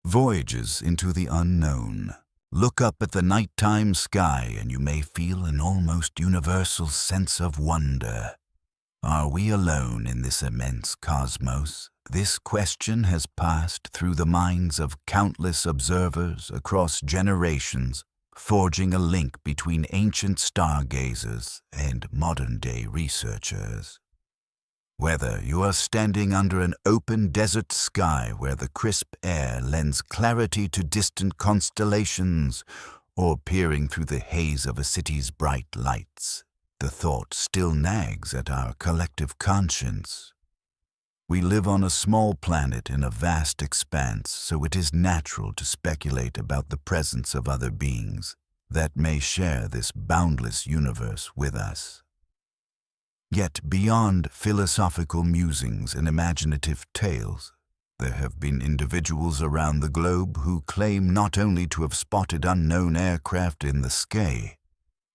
Voyages into the unknown. Look up at the nighttime sky and you may feel an almost universal sense of wonder. Are we alone in this immense cosmos? This question has passed through the minds of countless observers across generations, forging a link between ancient stargazers and modern-day researchers. Whether you are standing under an open desert sky where the crisp air lends clarity to distant constellations, or peering through the haze of a city's bright lights, the thought still nags at our collective conscience. We live on a small planet in a vast expanse, so it is natural to speculate about the presence of other beings that may share this boundless universe with us. Yet beyond philosophical musings and imaginative tales, there have been individuals around the globe who claim not only to have spotted unknown aircraft in the sky,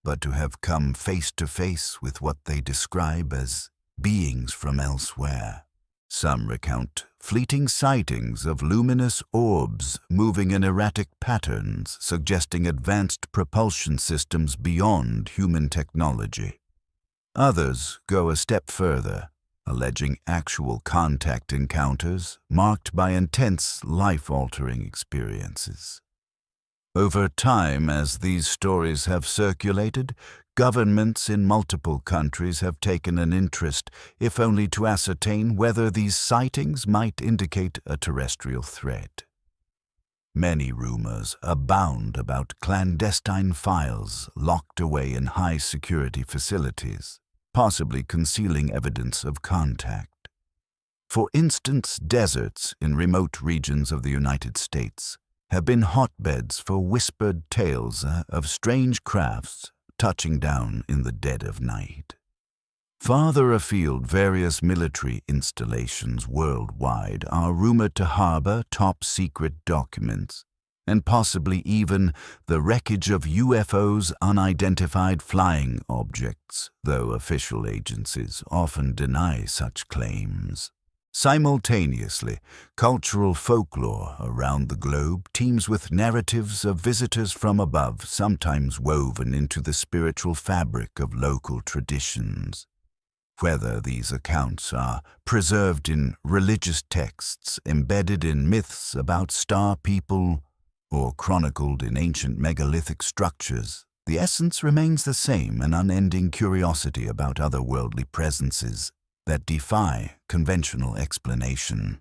but to have come face to face with what they describe as beings from elsewhere. Some recount fleeting sightings of luminous orbs moving in erratic patterns, suggesting advanced propulsion systems beyond human technology. Others go a step further, alleging actual contact encounters marked by intense, life-altering experiences. Over time, as these stories have circulated, governments in multiple countries have taken an interest, if only to ascertain whether these sightings might indicate a terrestrial threat. Many rumors abound about clandestine files locked away in high-security facilities, possibly concealing evidence of contact. For instance, deserts in remote regions of the United States have been hotbeds for whispered tales of strange crafts touching down in the dead of night. Farther afield, various military installations worldwide are rumored to harbor top-secret documents, and possibly even the wreckage of UFOs, unidentified flying objects, though official agencies often deny such claims. Simultaneously, cultural folklore around the globe teems with narratives of visitors from above, sometimes woven into the spiritual fabric of local traditions. Whether these accounts are preserved in religious texts, embedded in myths about star people, or chronicled in ancient megalithic structures, the essence remains the same: an unending curiosity about otherworldly presences that defy conventional explanation.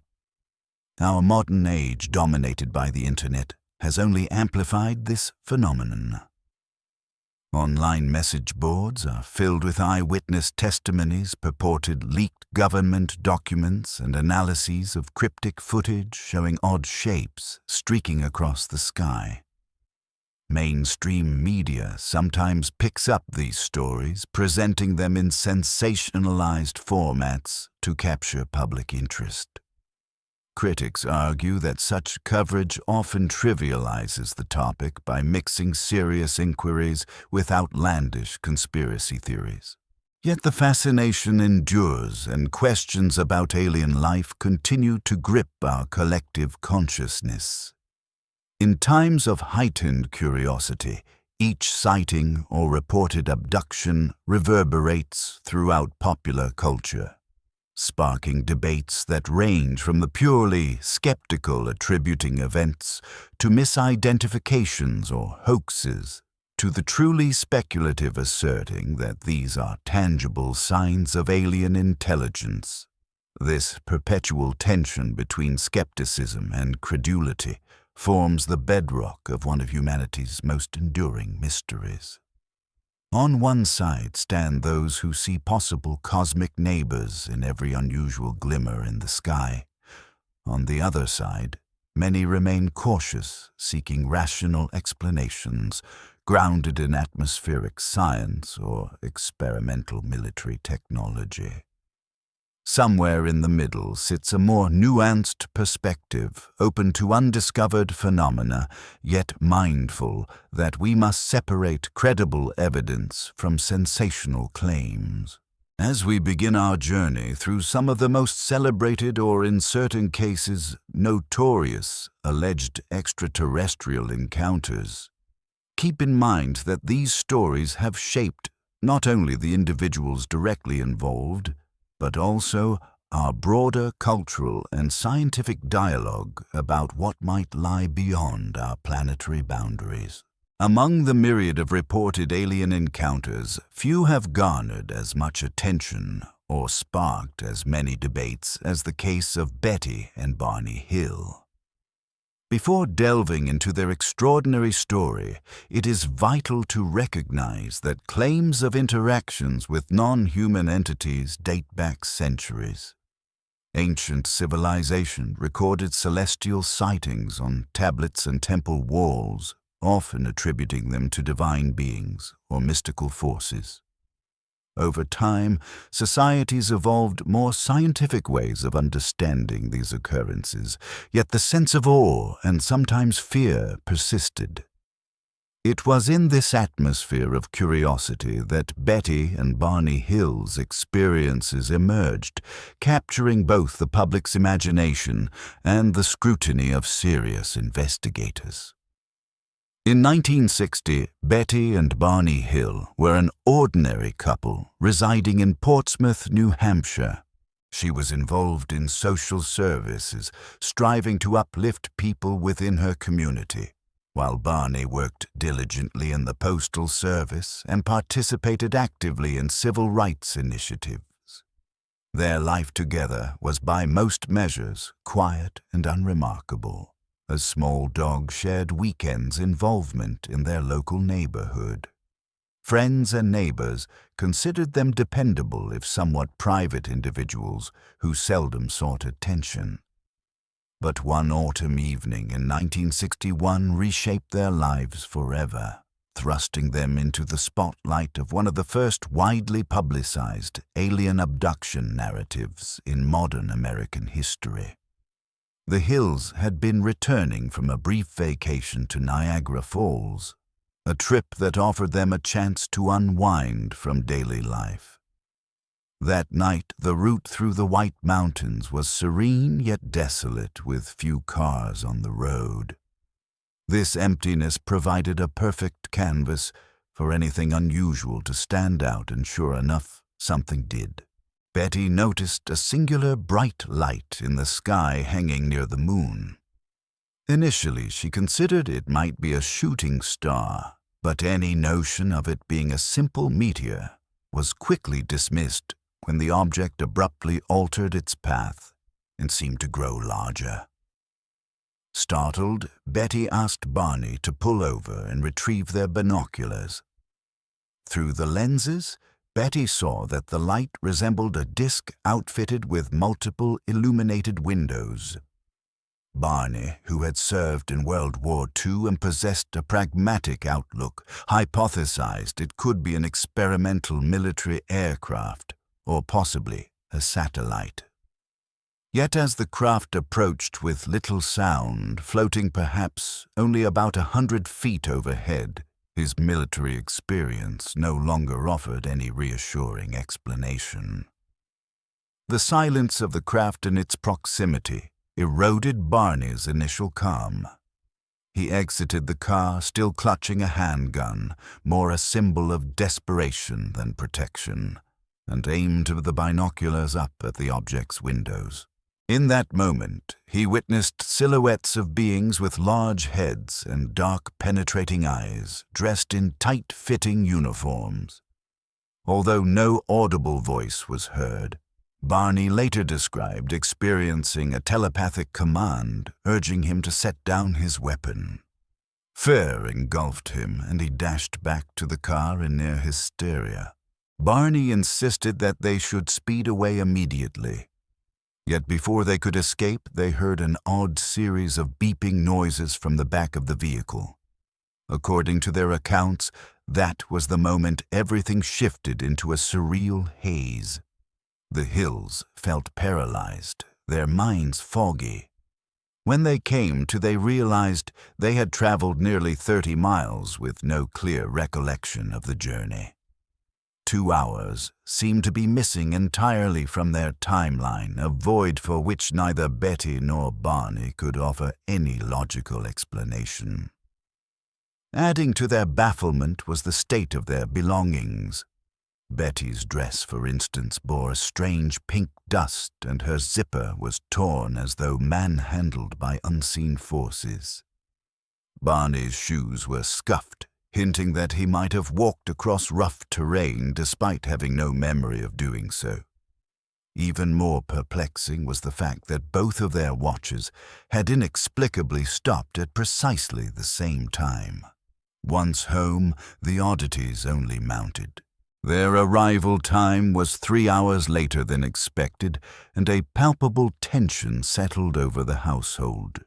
Our modern age, dominated by the internet, has only amplified this phenomenon. Online message boards are filled with eyewitness testimonies, purported leaked government documents, and analyses of cryptic footage showing odd shapes streaking across the sky. Mainstream media sometimes picks up these stories, presenting them in sensationalized formats to capture public interest. Critics argue that such coverage often trivializes the topic by mixing serious inquiries with outlandish conspiracy theories. Yet the fascination endures, and questions about alien life continue to grip our collective consciousness. In times of heightened curiosity, each sighting or reported abduction reverberates throughout popular culture, sparking debates that range from the purely skeptical attributing events to misidentifications or hoaxes, to the truly speculative asserting that these are tangible signs of alien intelligence. This perpetual tension between skepticism and credulity forms the bedrock of one of humanity's most enduring mysteries. On one side stand those who see possible cosmic neighbors in every unusual glimmer in the sky. On the other side, many remain cautious, seeking rational explanations grounded in atmospheric science or experimental military technology. Somewhere in the middle sits a more nuanced perspective, open to undiscovered phenomena, yet mindful that we must separate credible evidence from sensational claims. As we begin our journey through some of the most celebrated or, in certain cases, notorious alleged extraterrestrial encounters, keep in mind that these stories have shaped not only the individuals directly involved, but also our broader cultural and scientific dialogue about what might lie beyond our planetary boundaries. Among the myriad of reported alien encounters, few have garnered as much attention or sparked as many debates as the case of Betty and Barney Hill. Before delving into their extraordinary story, it is vital to recognize that claims of interactions with non-human entities date back centuries. Ancient civilization recorded celestial sightings on tablets and temple walls, often attributing them to divine beings or mystical forces. Over time, societies evolved more scientific ways of understanding these occurrences, yet the sense of awe and sometimes fear persisted. It was in this atmosphere of curiosity that Betty and Barney Hill's experiences emerged, capturing both the public's imagination and the scrutiny of serious investigators. In 1960, Betty and Barney Hill were an ordinary couple residing in Portsmouth, New Hampshire. She was involved in social services, striving to uplift people within her community, while Barney worked diligently in the postal service and participated actively in civil rights initiatives. Their life together was by most measures quiet and unremarkable. A small dog shared weekends' involvement in their local neighborhood. Friends and neighbors considered them dependable if somewhat private individuals who seldom sought attention. But one autumn evening in 1961 reshaped their lives forever, thrusting them into the spotlight of one of the first widely publicized alien abduction narratives in modern American history. The Hills had been returning from a brief vacation to Niagara Falls, a trip that offered them a chance to unwind from daily life. That night, the route through the White Mountains was serene yet desolate, with few cars on the road. This emptiness provided a perfect canvas for anything unusual to stand out, and sure enough, something did. Betty noticed a singular bright light in the sky hanging near the moon. Initially, she considered it might be a shooting star, but any notion of it being a simple meteor was quickly dismissed when the object abruptly altered its path and seemed to grow larger. Startled, Betty asked Barney to pull over and retrieve their binoculars. Through the lenses, Betty saw that the light resembled a disc outfitted with multiple illuminated windows. Barney, who had served in World War II and possessed a pragmatic outlook, hypothesized it could be an experimental military aircraft, or possibly a satellite. Yet as the craft approached with little sound, floating perhaps only about 100 feet overhead, his military experience no longer offered any reassuring explanation. The silence of the craft and its proximity eroded Barney's initial calm. He exited the car, still clutching a handgun, more a symbol of desperation than protection, and aimed the binoculars up at the object's windows. In that moment, he witnessed silhouettes of beings with large heads and dark, penetrating eyes, dressed in tight-fitting uniforms. Although no audible voice was heard, Barney later described experiencing a telepathic command urging him to set down his weapon. Fear engulfed him, and he dashed back to the car in near hysteria. Barney insisted that they should speed away immediately. Yet before they could escape, they heard an odd series of beeping noises from the back of the vehicle. According to their accounts, that was the moment everything shifted into a surreal haze. The Hills felt paralyzed, their minds foggy. When they came to, they realized they had traveled nearly 30 miles with no clear recollection of the journey. 2 hours seemed to be missing entirely from their timeline, a void for which neither Betty nor Barney could offer any logical explanation. Adding to their bafflement was the state of their belongings. Betty's dress, for instance, bore a strange pink dust, and her zipper was torn as though manhandled by unseen forces. Barney's shoes were scuffed, hinting that he might have walked across rough terrain despite having no memory of doing so. Even more perplexing was the fact that both of their watches had inexplicably stopped at precisely the same time. Once home, the oddities only mounted. Their arrival time was 3 hours later than expected, and a palpable tension settled over the household.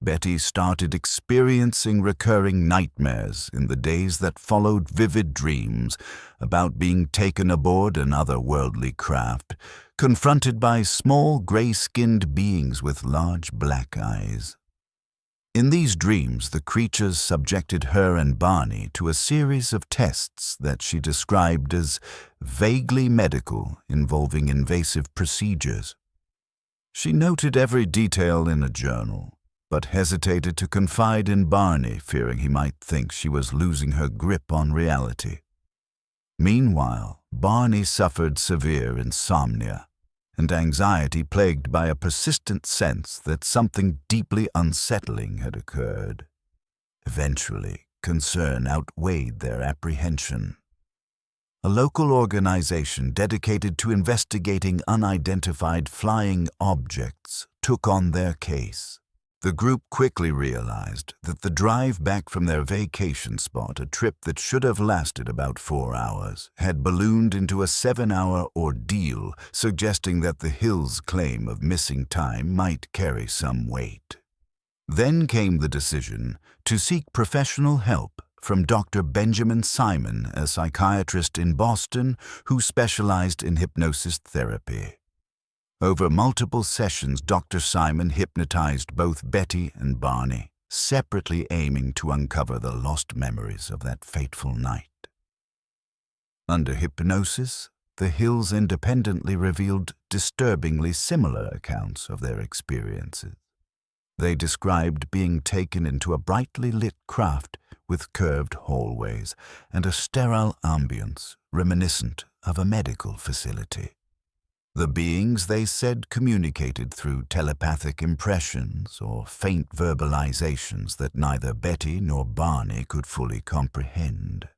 Betty started experiencing recurring nightmares in the days that followed, vivid dreams about being taken aboard an otherworldly craft, confronted by small gray-skinned beings with large black eyes. In these dreams, the creatures subjected her and Barney to a series of tests that she described as vaguely medical, involving invasive procedures. She noted every detail in a journal, but hesitated to confide in Barney, fearing he might think she was losing her grip on reality. Meanwhile, Barney suffered severe insomnia and anxiety plagued by a persistent sense that something deeply unsettling had occurred. Eventually, concern outweighed their apprehension. A local organization dedicated to investigating unidentified flying objects took on their case. The group quickly realized that the drive back from their vacation spot, a trip that should have lasted about 4 hours, had ballooned into a 7-hour ordeal, suggesting that the Hills' claim of missing time might carry some weight. Then came the decision to seek professional help from Dr. Benjamin Simon, a psychiatrist in Boston who specialized in hypnosis therapy. Over multiple sessions, Dr. Simon hypnotized both Betty and Barney, separately aiming to uncover the lost memories of that fateful night. Under hypnosis, the Hills independently revealed disturbingly similar accounts of their experiences. They described being taken into a brightly lit craft with curved hallways and a sterile ambience reminiscent of a medical facility. The beings, they said, communicated through telepathic impressions or faint verbalizations that neither Betty nor Barney could fully comprehend.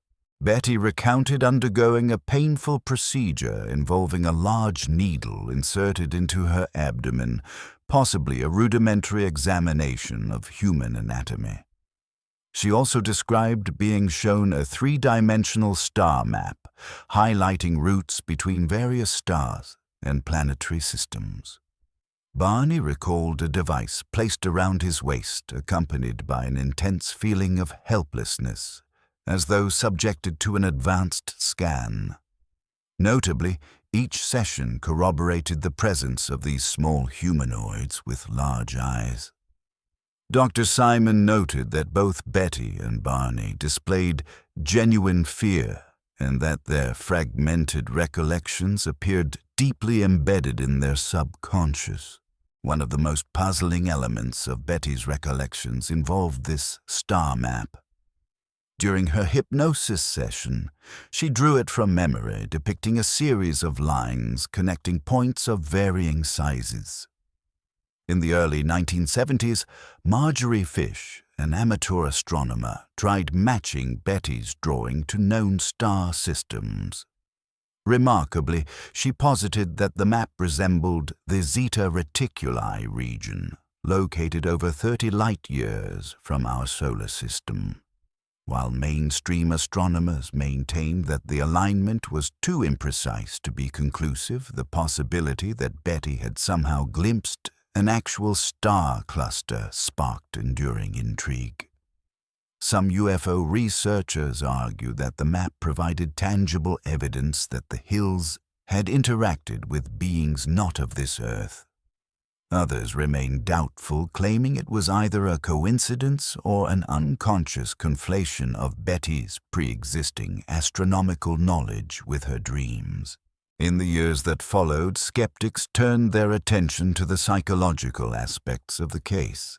Betty recounted undergoing a painful procedure involving a large needle inserted into her abdomen, possibly a rudimentary examination of human anatomy. She also described being shown a 3-dimensional star map, highlighting routes between various stars and planetary systems. Barney recalled a device placed around his waist, accompanied by an intense feeling of helplessness, as though subjected to an advanced scan. Notably, each session corroborated the presence of these small humanoids with large eyes. Dr. Simon noted that both Betty and Barney displayed genuine fear, and that their fragmented recollections appeared deeply embedded in their subconscious. One of the most puzzling elements of Betty's recollections involved this star map. During her hypnosis session, she drew it from memory, depicting a series of lines connecting points of varying sizes. In the early 1970s, Marjorie Fish, an amateur astronomer, tried matching Betty's drawing to known star systems. Remarkably, she posited that the map resembled the Zeta Reticuli region, located over 30 light-years from our solar system. While mainstream astronomers maintained that the alignment was too imprecise to be conclusive, the possibility that Betty had somehow glimpsed an actual star cluster sparked enduring intrigue. Some UFO researchers argue that the map provided tangible evidence that the Hills had interacted with beings not of this Earth. Others remain doubtful, claiming it was either a coincidence or an unconscious conflation of Betty's pre-existing astronomical knowledge with her dreams. In the years that followed, skeptics turned their attention to the psychological aspects of the case.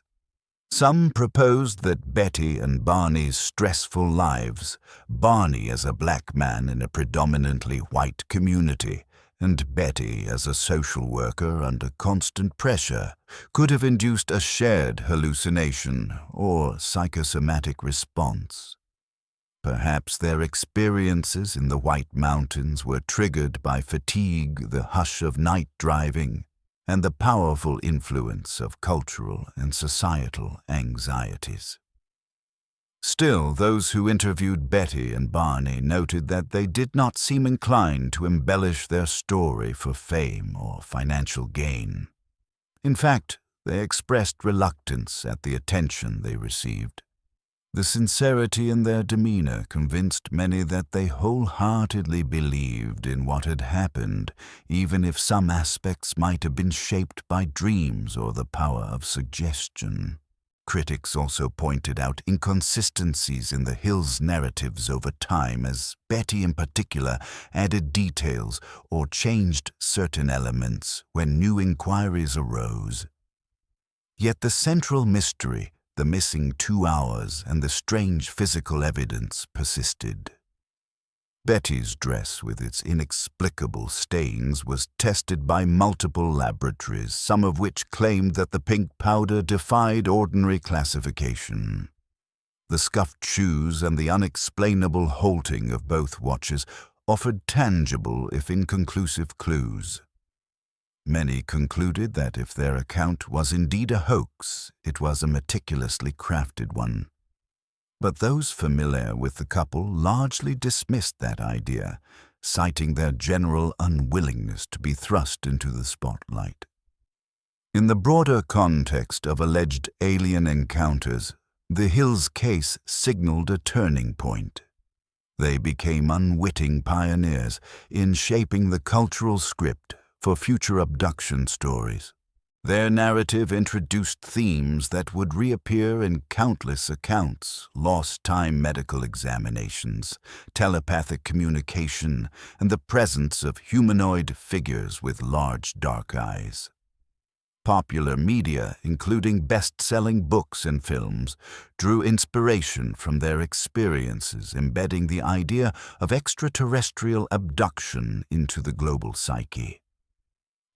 Some proposed that Betty and Barney's stressful lives, Barney as a black man in a predominantly white community, and Betty as a social worker under constant pressure, could have induced a shared hallucination or psychosomatic response. Perhaps their experiences in the White Mountains were triggered by fatigue, the hush of night driving, and the powerful influence of cultural and societal anxieties. Still, those who interviewed Betty and Barney noted that they did not seem inclined to embellish their story for fame or financial gain. In fact, they expressed reluctance at the attention they received. The sincerity in their demeanor convinced many that they wholeheartedly believed in what had happened, even if some aspects might have been shaped by dreams or the power of suggestion. Critics also pointed out inconsistencies in the Hills' narratives over time, as Betty in particular added details or changed certain elements when new inquiries arose. Yet the central mystery, the missing 2 hours and the strange physical evidence, persisted. Betty's dress, with its inexplicable stains, was tested by multiple laboratories, some of which claimed that the pink powder defied ordinary classification. The scuffed shoes and the unexplainable halting of both watches offered tangible, if inconclusive, clues. Many concluded that if their account was indeed a hoax, it was a meticulously crafted one. But those familiar with the couple largely dismissed that idea, citing their general unwillingness to be thrust into the spotlight. In the broader context of alleged alien encounters, the Hills case signaled a turning point. They became unwitting pioneers in shaping the cultural script for future abduction stories. Their narrative introduced themes that would reappear in countless accounts: lost time medical examinations, telepathic communication, and the presence of humanoid figures with large dark eyes. Popular media, including best-selling books and films, drew inspiration from their experiences, embedding the idea of extraterrestrial abduction into the global psyche.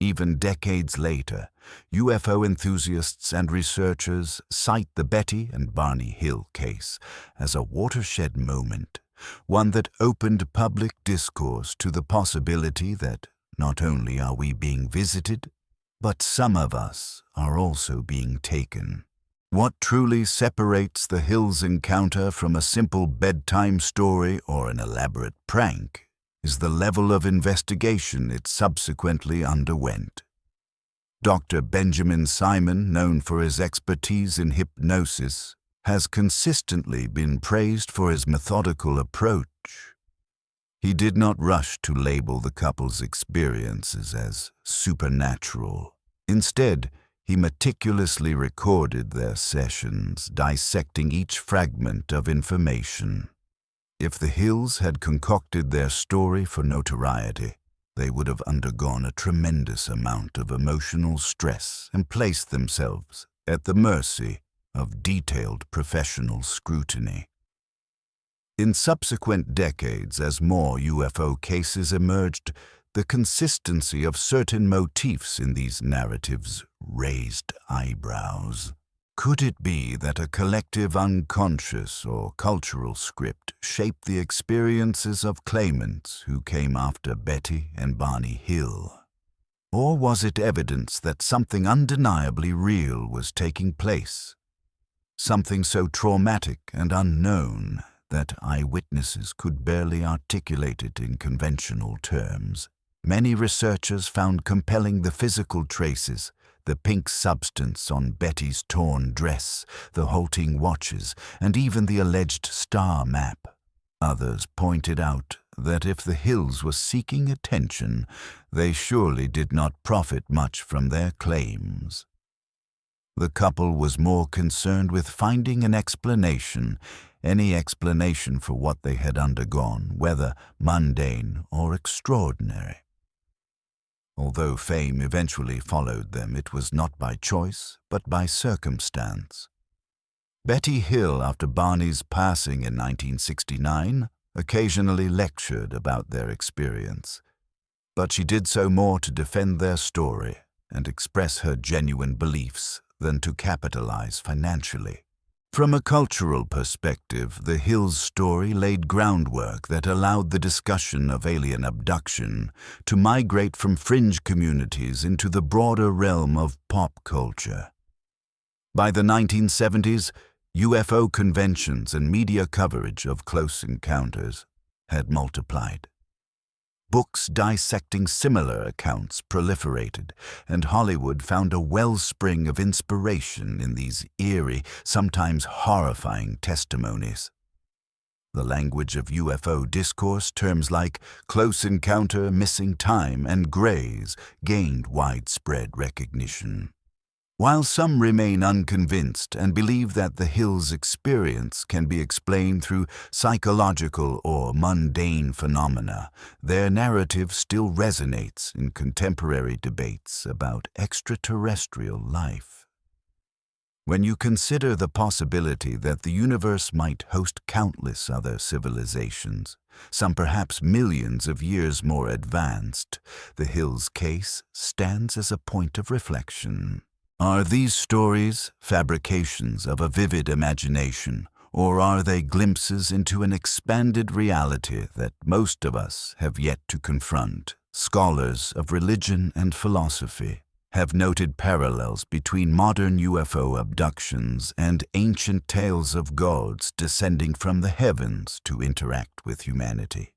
Even decades later, UFO enthusiasts and researchers cite the Betty and Barney Hill case as a watershed moment, one that opened public discourse to the possibility that not only are we being visited, but some of us are also being taken. What truly separates the Hills encounter from a simple bedtime story or an elaborate prank is the level of investigation it subsequently underwent. Dr. Benjamin Simon, known for his expertise in hypnosis, has consistently been praised for his methodical approach. He did not rush to label the couple's experiences as supernatural. Instead, he meticulously recorded their sessions, dissecting each fragment of information. If the Hills had concocted their story for notoriety, they would have undergone a tremendous amount of emotional stress and placed themselves at the mercy of detailed professional scrutiny. In subsequent decades, as more UFO cases emerged, the consistency of certain motifs in these narratives raised eyebrows. Could it be that a collective unconscious or cultural script shaped the experiences of claimants who came after Betty and Barney Hill? Or was it evidence that something undeniably real was taking place? Something so traumatic and unknown that eyewitnesses could barely articulate it in conventional terms. Many researchers found compelling the physical traces, the pink substance on Betty's torn dress, the halting watches, and even the alleged star map. Others pointed out that if the hills were seeking attention, they surely did not profit much from their claims. The couple was more concerned with finding an explanation, any explanation for what they had undergone, whether mundane or extraordinary. Although fame eventually followed them, it was not by choice, but by circumstance. Betty Hill, after Barney's passing in 1969, occasionally lectured about their experience, but she did so more to defend their story and express her genuine beliefs than to capitalize financially. From a cultural perspective, the Hills' story laid groundwork that allowed the discussion of alien abduction to migrate from fringe communities into the broader realm of pop culture. By the 1970s, UFO conventions and media coverage of close encounters had multiplied. Books dissecting similar accounts proliferated, and Hollywood found a wellspring of inspiration in these eerie, sometimes horrifying testimonies. The language of UFO discourse, terms like close encounter, missing time, and grays gained widespread recognition. While some remain unconvinced and believe that the Hills' experience can be explained through psychological or mundane phenomena, their narrative still resonates in contemporary debates about extraterrestrial life. When you consider the possibility that the universe might host countless other civilizations, some perhaps millions of years more advanced, the Hills' case stands as a point of reflection. Are these stories fabrications of a vivid imagination, or are they glimpses into an expanded reality that most of us have yet to confront? Scholars of religion and philosophy have noted parallels between modern UFO abductions and ancient tales of gods descending from the heavens to interact with humanity.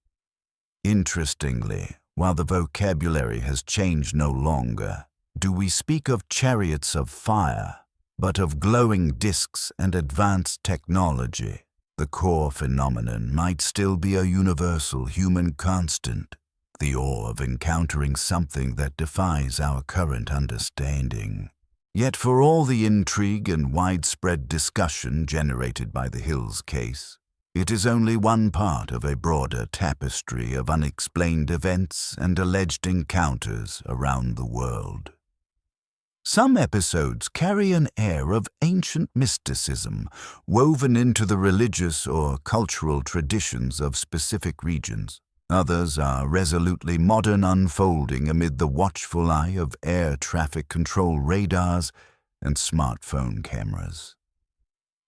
Interestingly, while the vocabulary has changed no longer, do we speak of chariots of fire, but of glowing discs and advanced technology? The core phenomenon might still be a universal human constant, the awe of encountering something that defies our current understanding. Yet for all the intrigue and widespread discussion generated by the Hills case, it is only one part of a broader tapestry of unexplained events and alleged encounters around the world. Some episodes carry an air of ancient mysticism woven into the religious or cultural traditions of specific regions. Others are resolutely modern, unfolding amid the watchful eye of air traffic control radars and smartphone cameras.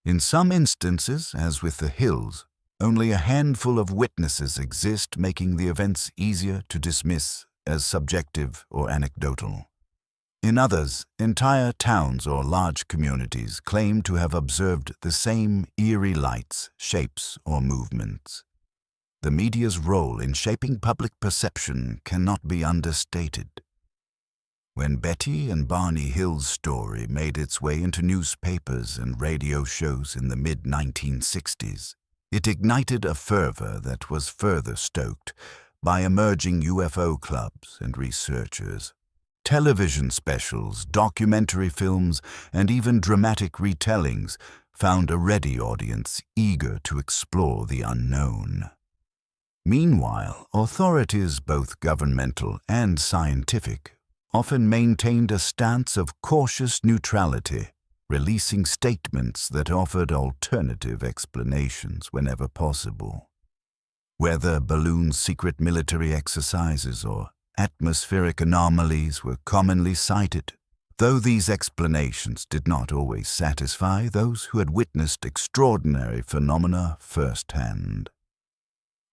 In some instances, as with the Hills, only a handful of witnesses exist, making the events easier to dismiss as subjective or anecdotal. In others, entire towns or large communities claim to have observed the same eerie lights, shapes, or movements. The media's role in shaping public perception cannot be understated. When Betty and Barney Hill's story made its way into newspapers and radio shows in the mid-1960s, it ignited a fervor that was further stoked by emerging UFO clubs and researchers. Television specials, documentary films, and even dramatic retellings found a ready audience eager to explore the unknown. Meanwhile, authorities, both governmental and scientific, often maintained a stance of cautious neutrality, releasing statements that offered alternative explanations whenever possible. Whether balloons, secret military exercises, or atmospheric anomalies were commonly cited, though these explanations did not always satisfy those who had witnessed extraordinary phenomena firsthand.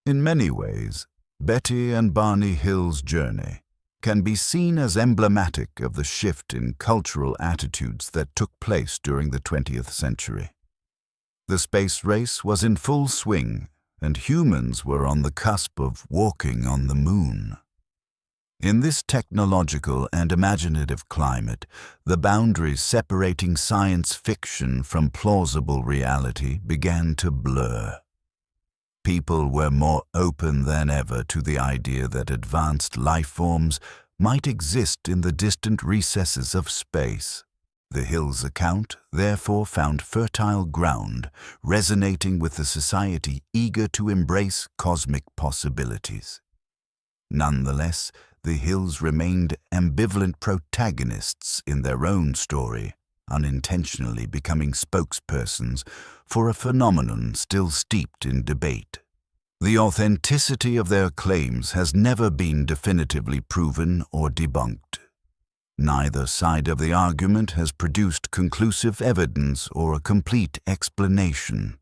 In many ways, Betty and Barney Hill's journey can be seen as emblematic of the shift in cultural attitudes that took place during the 20th century. The space race was in full swing, and humans were on the cusp of walking on the moon. In this technological and imaginative climate, the boundaries separating science fiction from plausible reality began to blur. People were more open than ever to the idea that advanced life forms might exist in the distant recesses of space. The Hills account therefore found fertile ground, resonating with a society eager to embrace cosmic possibilities. Nonetheless, the Hills remained ambivalent protagonists in their own story, unintentionally becoming spokespersons for a phenomenon still steeped in debate. The authenticity of their claims has never been definitively proven or debunked. Neither side of the argument has produced conclusive evidence or a complete explanation.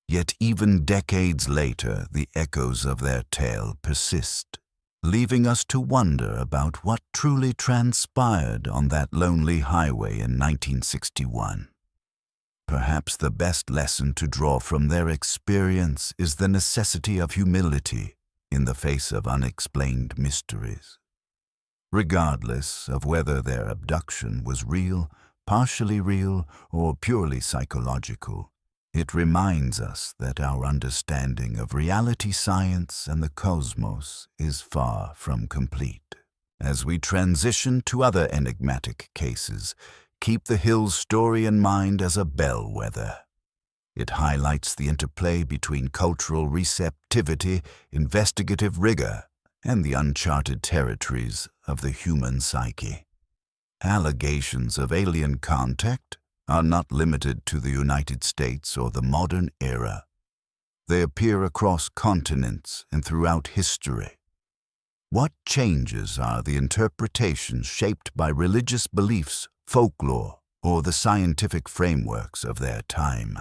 Yet even decades later, the echoes of their tale persist, leaving us to wonder about what truly transpired on that lonely highway in 1961. Perhaps the best lesson to draw from their experience is the necessity of humility in the face of unexplained mysteries. Regardless of whether their abduction was real, partially real, or purely psychological, it reminds us that our understanding of reality science and the cosmos is far from complete. As we transition to other enigmatic cases, keep the Hills story in mind as a bellwether. It highlights the interplay between cultural receptivity, investigative rigor, and the uncharted territories of the human psyche. Allegations of alien contact are not limited to the United States or the modern era. They appear across continents and throughout history. What changes are the interpretations shaped by religious beliefs, folklore, or the scientific frameworks of their time?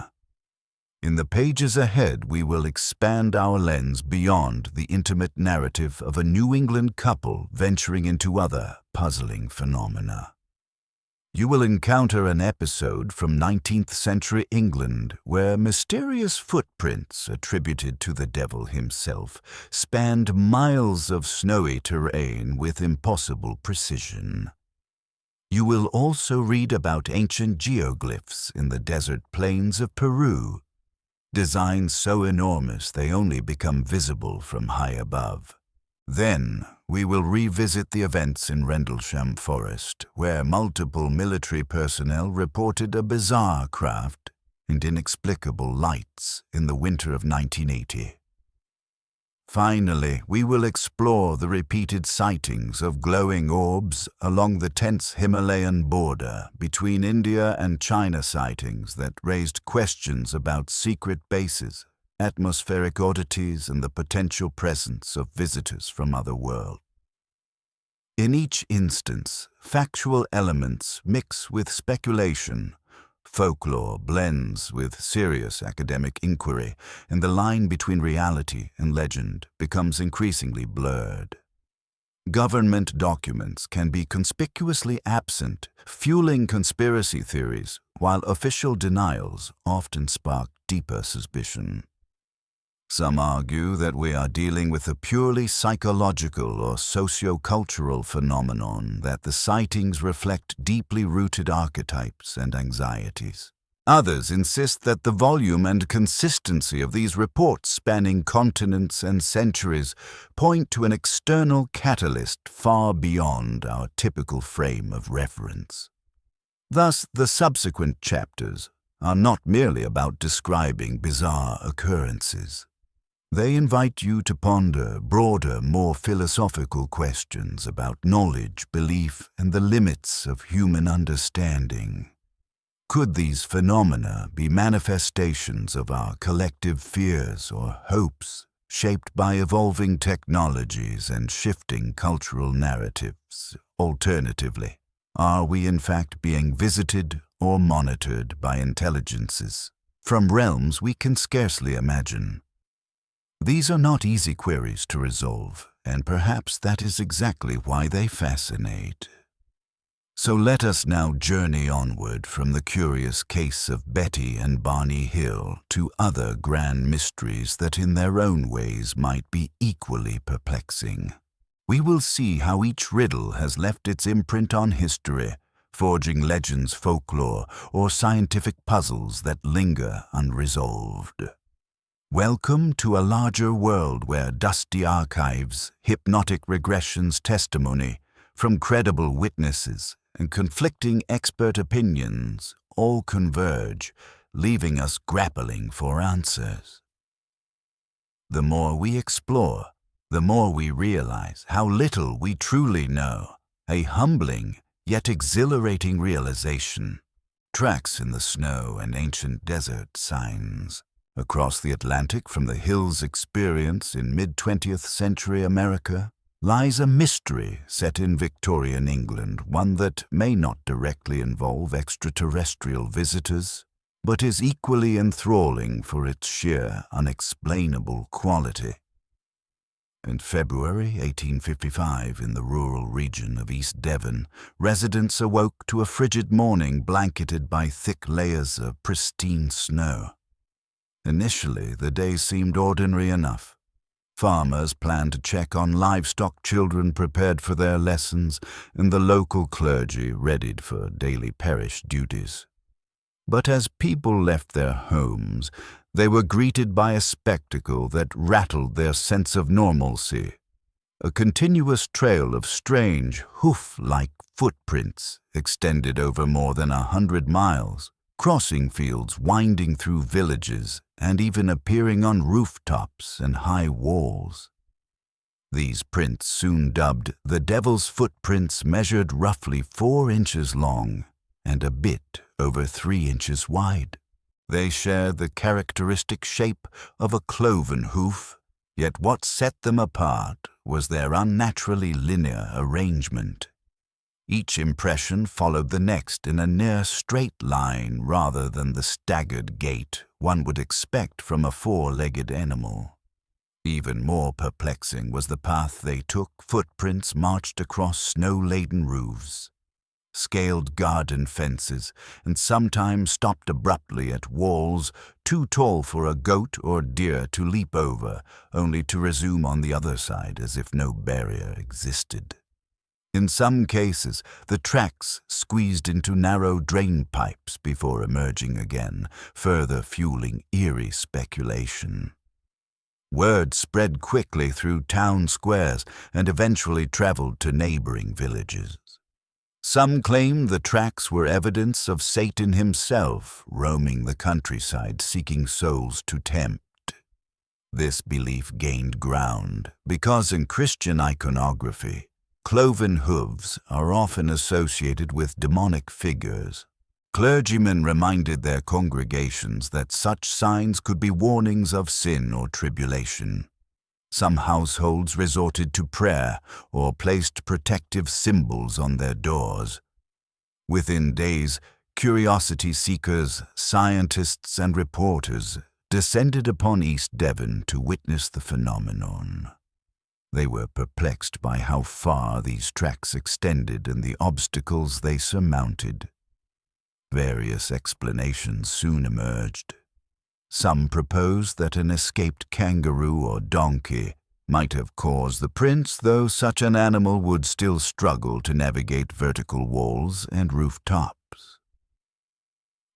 In the pages ahead, we will expand our lens beyond the intimate narrative of a New England couple venturing into other puzzling phenomena. You will encounter an episode from 19th century England where mysterious footprints attributed to the devil himself spanned miles of snowy terrain with impossible precision. You will also read about ancient geoglyphs in the desert plains of Peru, designs so enormous they only become visible from high above. Then, we will revisit the events in Rendlesham Forest, where multiple military personnel reported a bizarre craft and inexplicable lights in the winter of 1980. Finally, we will explore the repeated sightings of glowing orbs along the tense Himalayan border between India and China, sightings that raised questions about secret bases, atmospheric oddities, and the potential presence of visitors from other worlds. In each instance, factual elements mix with speculation, folklore blends with serious academic inquiry, and the line between reality and legend becomes increasingly blurred. Government documents can be conspicuously absent, fueling conspiracy theories, while official denials often spark deeper suspicion. Some argue that we are dealing with a purely psychological or socio-cultural phenomenon, that the sightings reflect deeply rooted archetypes and anxieties. Others insist that the volume and consistency of these reports spanning continents and centuries point to an external catalyst far beyond our typical frame of reference. Thus, the subsequent chapters are not merely about describing bizarre occurrences. They invite you to ponder broader, more philosophical questions about knowledge, belief, and the limits of human understanding. Could these phenomena be manifestations of our collective fears or hopes, shaped by evolving technologies and shifting cultural narratives? Alternatively, are we in fact being visited or monitored by intelligences from realms we can scarcely imagine? These are not easy queries to resolve, and perhaps that is exactly why they fascinate. So let us now journey onward from the curious case of Betty and Barney Hill to other grand mysteries that in their own ways might be equally perplexing. We will see how each riddle has left its imprint on history, forging legends, folklore, or scientific puzzles that linger unresolved. Welcome to a larger world where dusty archives, hypnotic regressions, testimony from credible witnesses, and conflicting expert opinions all converge, leaving us grappling for answers. The more we explore, the more we realize how little we truly know, a humbling yet exhilarating realization. Tracks in the snow and ancient desert signs. Across the Atlantic from the Hills experience in mid-20th century America lies a mystery set in Victorian England, one that may not directly involve extraterrestrial visitors, but is equally enthralling for its sheer, unexplainable quality. In February 1855, in the rural region of East Devon, residents awoke to a frigid morning blanketed by thick layers of pristine snow. Initially, the day seemed ordinary enough. Farmers planned to check on livestock, children prepared for their lessons, and the local clergy readied for daily parish duties. But as people left their homes, they were greeted by a spectacle that rattled their sense of normalcy. A continuous trail of strange, hoof-like footprints extended over more than 100 miles, crossing fields, winding through villages, and even appearing on rooftops and high walls. These prints, soon dubbed the Devil's Footprints, measured roughly 4 inches long and a bit over 3 inches wide. They shared the characteristic shape of a cloven hoof, yet what set them apart was their unnaturally linear arrangement. Each impression followed the next in a near straight line rather than the staggered gait one would expect from a 4-legged animal. Even more perplexing was the path they took. Footprints marched across snow-laden roofs, scaled garden fences, and sometimes stopped abruptly at walls too tall for a goat or deer to leap over, only to resume on the other side as if no barrier existed. In some cases, the tracks squeezed into narrow drain pipes before emerging again, further fueling eerie speculation. Word spread quickly through town squares and eventually traveled to neighboring villages. Some claimed the tracks were evidence of Satan himself roaming the countryside seeking souls to tempt. This belief gained ground because in Christian iconography, cloven hooves are often associated with demonic figures. Clergymen reminded their congregations that such signs could be warnings of sin or tribulation. Some households resorted to prayer or placed protective symbols on their doors. Within days, curiosity seekers, scientists, and reporters descended upon East Devon to witness the phenomenon. They were perplexed by how far these tracks extended and the obstacles they surmounted. Various explanations soon emerged. Some proposed that an escaped kangaroo or donkey might have caused the prints, though such an animal would still struggle to navigate vertical walls and rooftops.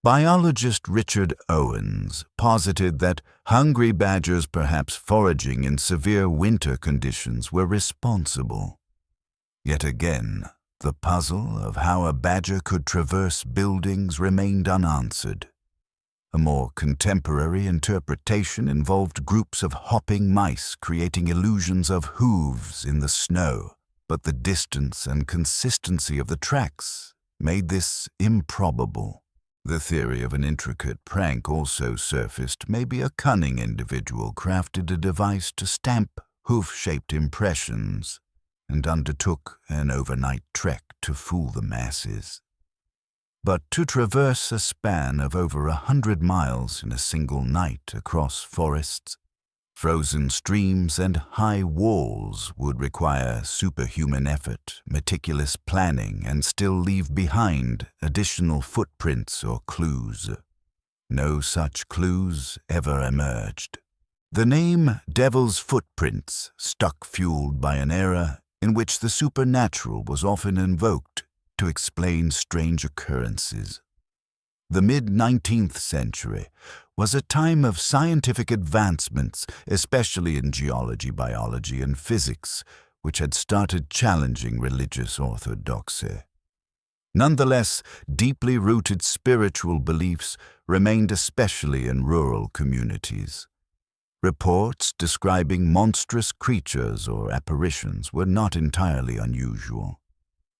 Biologist Richard Owens posited that hungry badgers, perhaps foraging in severe winter conditions, were responsible. Yet again, the puzzle of how a badger could traverse buildings remained unanswered. A more contemporary interpretation involved groups of hopping mice creating illusions of hooves in the snow, but the distance and consistency of the tracks made this improbable. The theory of an intricate prank also surfaced. Maybe a cunning individual crafted a device to stamp hoof-shaped impressions and undertook an overnight trek to fool the masses. But to traverse a span of over 100 miles in a single night across forests, frozen streams, and high walls would require superhuman effort, meticulous planning, and still leave behind additional footprints or clues. No such clues ever emerged. The name Devil's Footprints stuck, fueled by an era in which the supernatural was often invoked to explain strange occurrences. The mid-19th century was a time of scientific advancements, especially in geology, biology, and physics, which had started challenging religious orthodoxy. Nonetheless, deeply rooted spiritual beliefs remained especially in rural communities. Reports describing monstrous creatures or apparitions were not entirely unusual.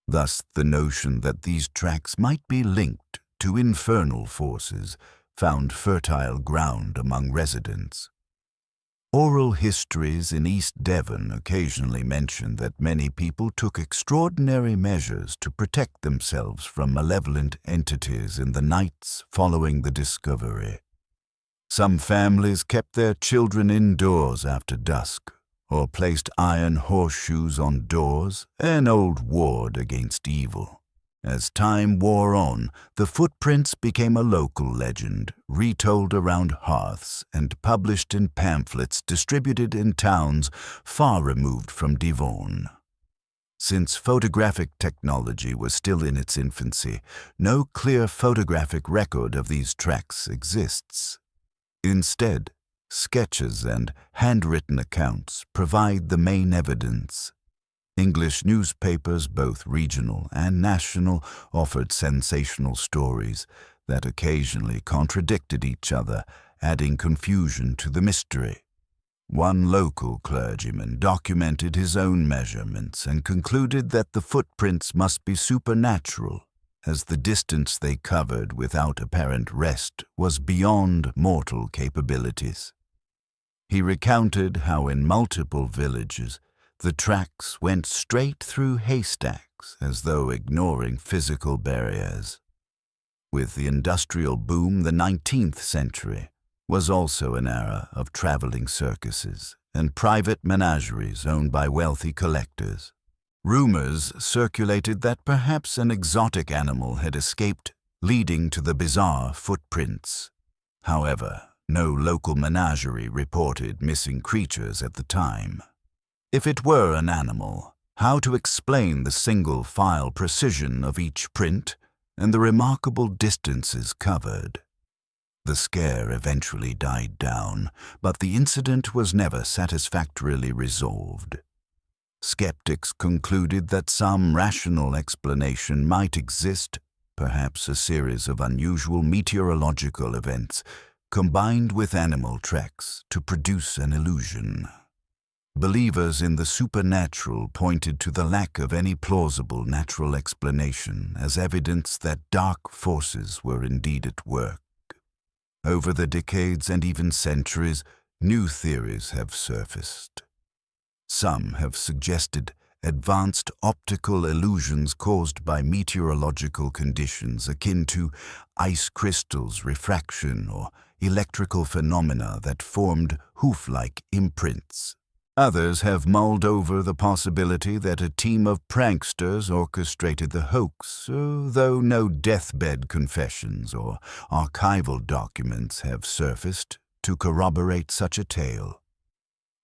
Thus, the notion that these tracks might be linked to infernal forces found fertile ground among residents. Oral histories in East Devon occasionally mention that many people took extraordinary measures to protect themselves from malevolent entities in the nights following the discovery. Some families kept their children indoors after dusk, or placed iron horseshoes on doors, an old ward against evil. As time wore on, the footprints became a local legend, retold around hearths and published in pamphlets distributed in towns far removed from Devon. Since photographic technology was still in its infancy, no clear photographic record of these tracks exists. Instead, sketches and handwritten accounts provide the main evidence. English newspapers, both regional and national, offered sensational stories that occasionally contradicted each other, adding confusion to the mystery. One local clergyman documented his own measurements and concluded that the footprints must be supernatural, as the distance they covered without apparent rest was beyond mortal capabilities. He recounted how in multiple villages the tracks went straight through haystacks as though ignoring physical barriers. With the industrial boom, the 19th century was also an era of traveling circuses and private menageries owned by wealthy collectors. Rumors circulated that perhaps an exotic animal had escaped, leading to the bizarre footprints. However, no local menagerie reported missing creatures at the time. If it were an animal, how to explain the single-file precision of each print and the remarkable distances covered? The scare eventually died down, but the incident was never satisfactorily resolved. Skeptics concluded that some rational explanation might exist, perhaps a series of unusual meteorological events combined with animal tracks to produce an illusion. Believers in the supernatural pointed to the lack of any plausible natural explanation as evidence that dark forces were indeed at work. Over the decades and even centuries, new theories have surfaced. Some have suggested advanced optical illusions caused by meteorological conditions akin to ice crystals, refraction, or electrical phenomena that formed hoof-like imprints. Others have mulled over the possibility that a team of pranksters orchestrated the hoax, though no deathbed confessions or archival documents have surfaced to corroborate such a tale.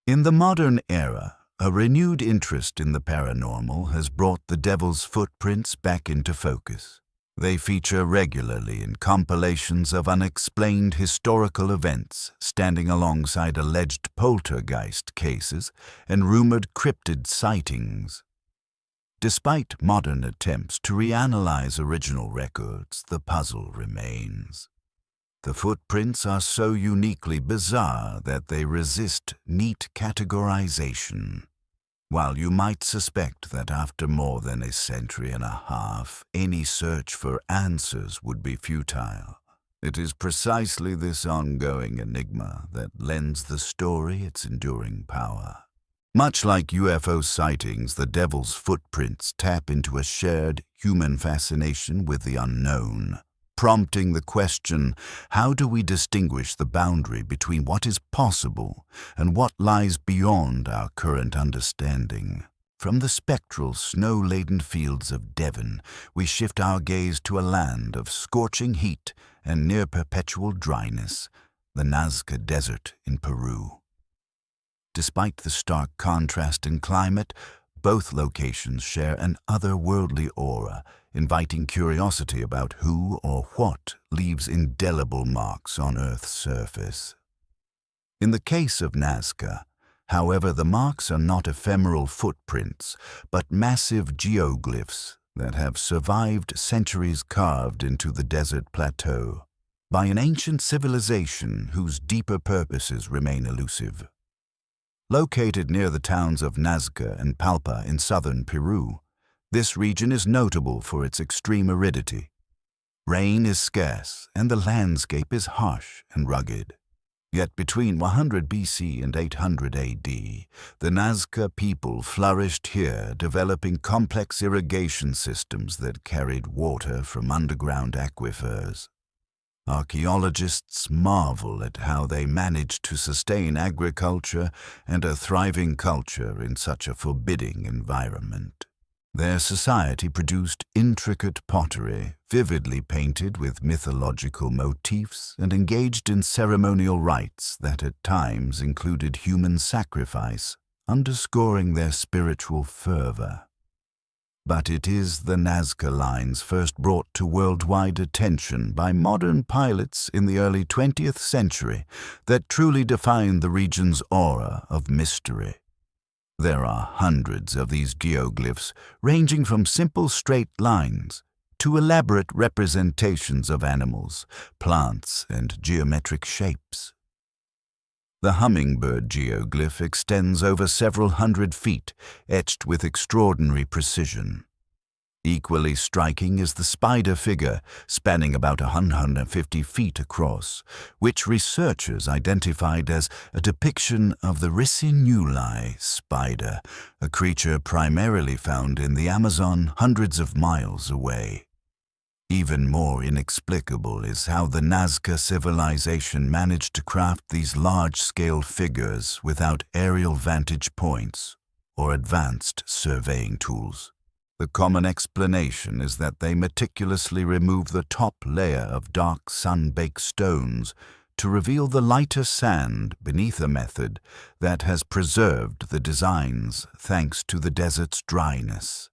In the modern era, a renewed interest in the paranormal has brought the devil's footprints back into focus. They feature regularly in compilations of unexplained historical events, standing alongside alleged poltergeist cases and rumored cryptid sightings. Despite modern attempts to reanalyze original records, the puzzle remains. The footprints are so uniquely bizarre that they resist neat categorization. While you might suspect that after more than a century and a half, any search for answers would be futile, it is precisely this ongoing enigma that lends the story its enduring power. Much like UFO sightings, the devil's footprints tap into a shared human fascination with the unknown, prompting the question, how do we distinguish the boundary between what is possible and what lies beyond our current understanding? From the spectral, snow-laden fields of Devon, we shift our gaze to a land of scorching heat and near-perpetual dryness, the Nazca Desert in Peru. Despite the stark contrast in climate, both locations share an otherworldly aura, inviting curiosity about who or what leaves indelible marks on Earth's surface. In the case of Nazca, however, the marks are not ephemeral footprints, but massive geoglyphs that have survived centuries carved into the desert plateau by an ancient civilization whose deeper purposes remain elusive. Located near the towns of Nazca and Palpa in southern Peru, this region is notable for its extreme aridity. Rain is scarce and the landscape is harsh and rugged. Yet between 100 BC and 800 AD, the Nazca people flourished here, developing complex irrigation systems that carried water from underground aquifers. Archaeologists marvel at how they managed to sustain agriculture and a thriving culture in such a forbidding environment. Their society produced intricate pottery, vividly painted with mythological motifs, and engaged in ceremonial rites that at times included human sacrifice, underscoring their spiritual fervor. But it is the Nazca Lines first brought to worldwide attention by modern pilots in the early 20th century that truly defined the region's aura of mystery. There are hundreds of these geoglyphs, ranging from simple straight lines to elaborate representations of animals, plants, and geometric shapes. The hummingbird geoglyph extends over several hundred feet, etched with extraordinary precision. Equally striking is the spider figure, spanning about 150 feet across, which researchers identified as a depiction of the Riccinuli spider, a creature primarily found in the Amazon hundreds of miles away. Even more inexplicable is how the Nazca civilization managed to craft these large-scale figures without aerial vantage points or advanced surveying tools. The common explanation is that they meticulously remove the top layer of dark sun-baked stones to reveal the lighter sand beneath a method that has preserved the designs thanks to the desert's dryness.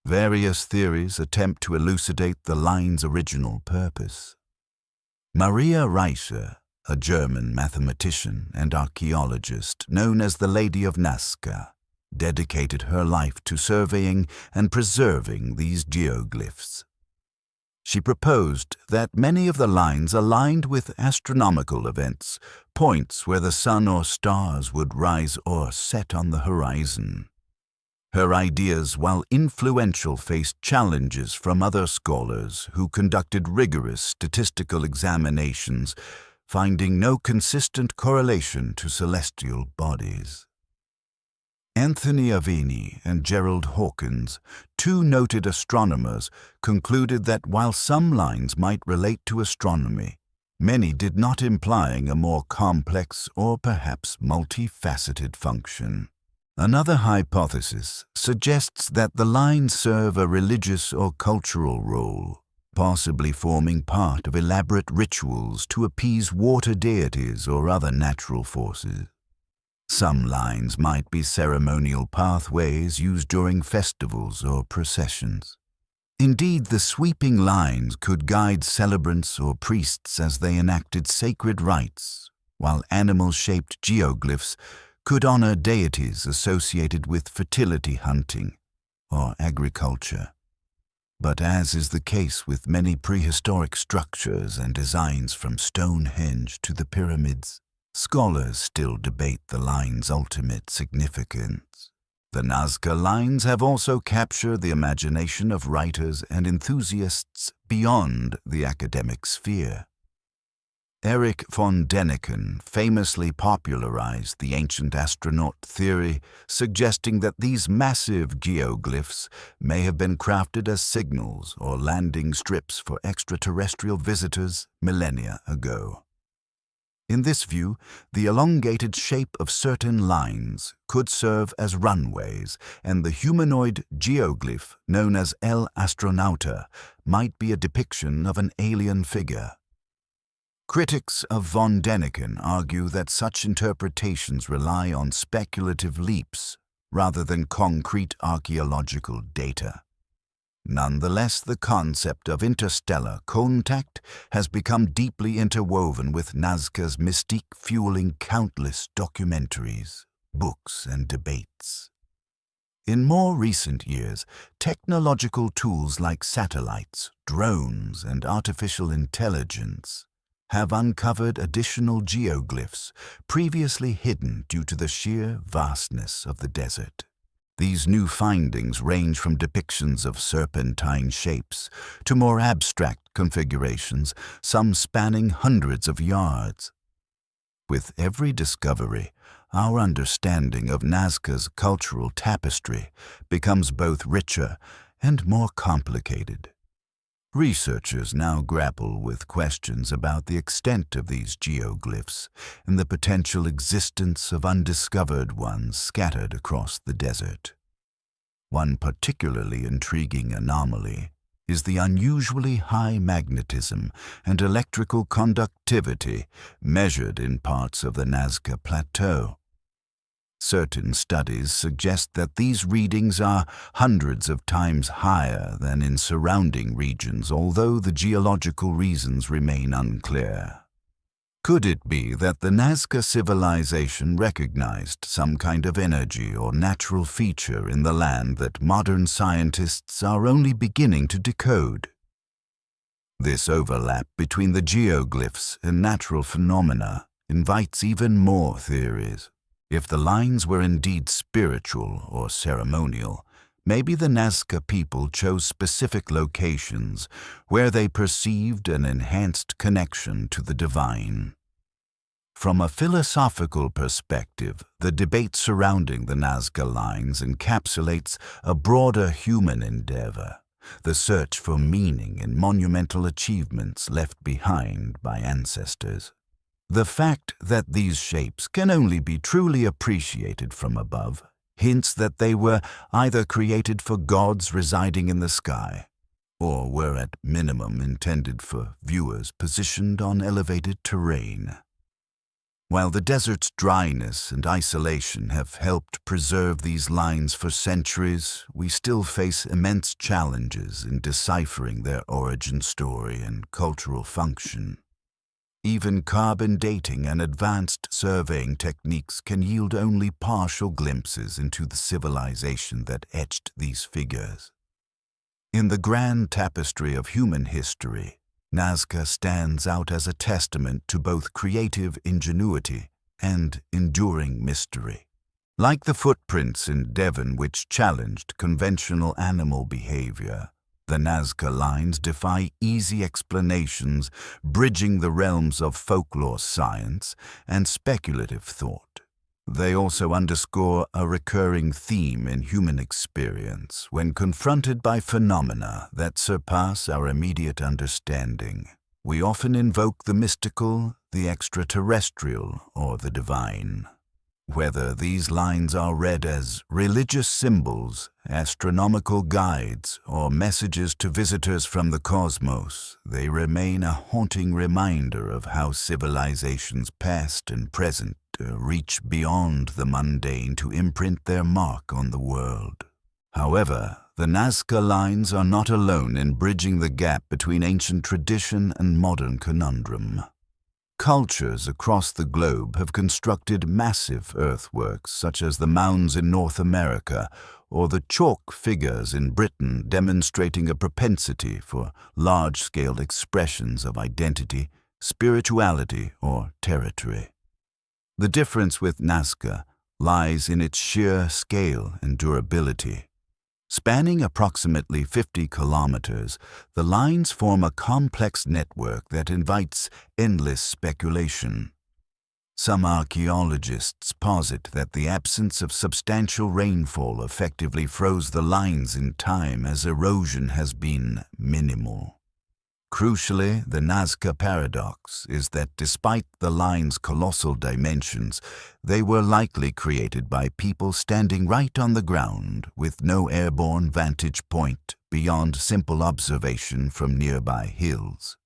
Various theories attempt to elucidate the line's original purpose. Maria Reiche, a German mathematician and archaeologist known as the Lady of Nazca, dedicated her life to surveying and preserving these geoglyphs. She proposed that many of the lines aligned with astronomical events, points where the sun or stars would rise or set on the horizon. Her ideas, while influential, faced challenges from other scholars who conducted rigorous statistical examinations, finding no consistent correlation to celestial bodies. Anthony Aveni and Gerald Hawkins, two noted astronomers, concluded that while some lines might relate to astronomy, many did not, implying a more complex or perhaps multifaceted function. Another hypothesis suggests that the lines serve a religious or cultural role, possibly forming part of elaborate rituals to appease water deities or other natural forces. Some lines might be ceremonial pathways used during festivals or processions. Indeed, the sweeping lines could guide celebrants or priests as they enacted sacred rites, while animal-shaped geoglyphs could honor deities associated with fertility hunting or agriculture. But as is the case with many prehistoric structures and designs from Stonehenge to the pyramids, scholars still debate the line's ultimate significance. The Nazca Lines have also captured the imagination of writers and enthusiasts beyond the academic sphere. Erich von Däniken famously popularized the ancient astronaut theory, suggesting that these massive geoglyphs may have been crafted as signals or landing strips for extraterrestrial visitors millennia ago. In this view, the elongated shape of certain lines could serve as runways, and the humanoid geoglyph known as El Astronauta might be a depiction of an alien figure. Critics of von Däniken argue that such interpretations rely on speculative leaps rather than concrete archaeological data. Nonetheless, the concept of interstellar contact has become deeply interwoven with Nazca's mystique, fueling countless documentaries, books, and debates. In more recent years, technological tools like satellites, drones, and artificial intelligence have uncovered additional geoglyphs previously hidden due to the sheer vastness of the desert. These new findings range from depictions of serpentine shapes to more abstract configurations, some spanning hundreds of yards. With every discovery, our understanding of Nazca's cultural tapestry becomes both richer and more complicated. Researchers now grapple with questions about the extent of these geoglyphs and the potential existence of undiscovered ones scattered across the desert. One particularly intriguing anomaly is the unusually high magnetism and electrical conductivity measured in parts of the Nazca Plateau. Certain studies suggest that these readings are hundreds of times higher than in surrounding regions, although the geological reasons remain unclear. Could it be that the Nazca civilization recognized some kind of energy or natural feature in the land that modern scientists are only beginning to decode? This overlap between the geoglyphs and natural phenomena invites even more theories. If the lines were indeed spiritual or ceremonial, maybe the Nazca people chose specific locations where they perceived an enhanced connection to the divine. From a philosophical perspective, the debate surrounding the Nazca Lines encapsulates a broader human endeavor, the search for meaning in monumental achievements left behind by ancestors. The fact that these shapes can only be truly appreciated from above hints that they were either created for gods residing in the sky, or were at minimum intended for viewers positioned on elevated terrain. While the desert's dryness and isolation have helped preserve these lines for centuries, we still face immense challenges in deciphering their origin story and cultural function. Even carbon dating and advanced surveying techniques can yield only partial glimpses into the civilization that etched these figures. In the grand tapestry of human history, Nazca stands out as a testament to both creative ingenuity and enduring mystery. Like the footprints in Devon which challenged conventional animal behavior, the Nazca Lines defy easy explanations, bridging the realms of folklore science and speculative thought. They also underscore a recurring theme in human experience when confronted by phenomena that surpass our immediate understanding. We often invoke the mystical, the extraterrestrial, or the divine. Whether these lines are read as religious symbols, astronomical guides, or messages to visitors from the cosmos, they remain a haunting reminder of how civilizations past and present reach beyond the mundane to imprint their mark on the world. However, the Nazca Lines are not alone in bridging the gap between ancient tradition and modern conundrum. Cultures across the globe have constructed massive earthworks such as the mounds in North America or the chalk figures in Britain, demonstrating a propensity for large-scale expressions of identity, spirituality, or territory. The difference with Nazca lies in its sheer scale and durability. Spanning approximately 50 kilometers, the lines form a complex network that invites endless speculation. Some archaeologists posit that the absence of substantial rainfall effectively froze the lines in time as erosion has been minimal. Crucially, the Nazca paradox is that despite the line's colossal dimensions, they were likely created by people standing right on the ground with no airborne vantage point beyond simple observation from nearby hills.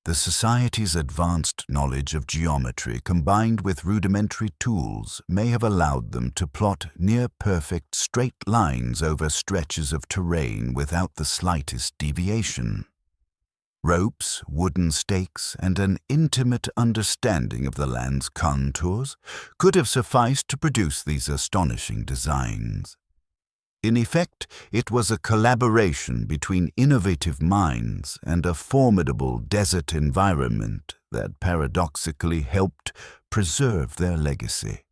the Society's advanced knowledge of geometry combined with rudimentary tools may have allowed them to plot near-perfect straight lines over stretches of terrain without the slightest deviation. Ropes, wooden stakes, and an intimate understanding of the land's contours could have sufficed to produce these astonishing designs. In effect, it was a collaboration between innovative minds and a formidable desert environment that paradoxically helped preserve their legacy.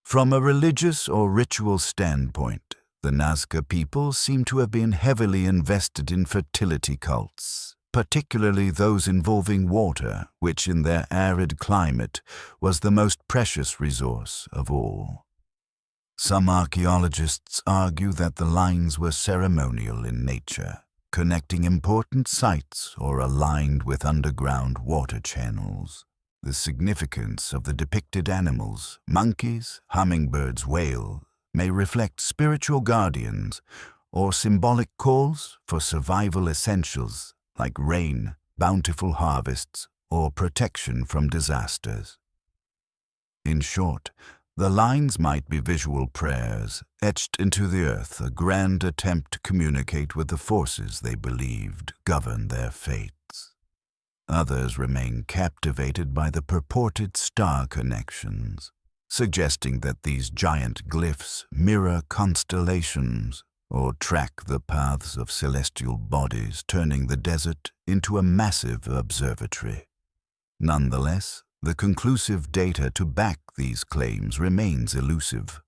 From a religious or ritual standpoint, the Nazca people seem to have been heavily invested in fertility cults, particularly those involving water, which in their arid climate was the most precious resource of all. Some archaeologists argue that the lines were ceremonial in nature, connecting important sites or aligned with underground water channels. The significance of the depicted animals, monkeys, hummingbirds, whales, may reflect spiritual guardians or symbolic calls for survival essentials like rain, bountiful harvests, or protection from disasters. In short, the lines might be visual prayers etched into the earth, a grand attempt to communicate with the forces they believed governed their fates. Others remain captivated by the purported star connections, suggesting that these giant glyphs mirror constellations or track the paths of celestial bodies, turning the desert into a massive observatory. Nonetheless, the conclusive data to back these claims remains elusive.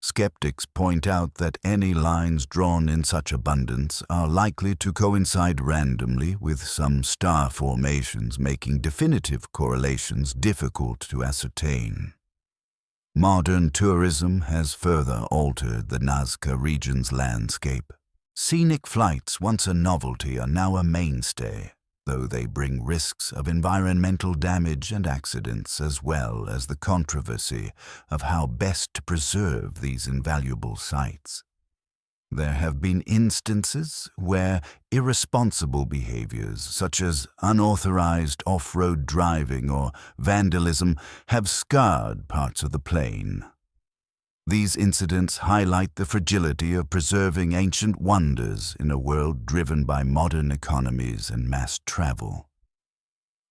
Skeptics point out that any lines drawn in such abundance are likely to coincide randomly with some star formations, making definitive correlations difficult to ascertain. Modern tourism has further altered the Nazca region's landscape. Scenic flights, once a novelty, are now a mainstay, though they bring risks of environmental damage and accidents, as well as the controversy of how best to preserve these invaluable sites. There have been instances where irresponsible behaviors, such as unauthorized off-road driving or vandalism, have scarred parts of the plain. These incidents highlight the fragility of preserving ancient wonders in a world driven by modern economies and mass travel.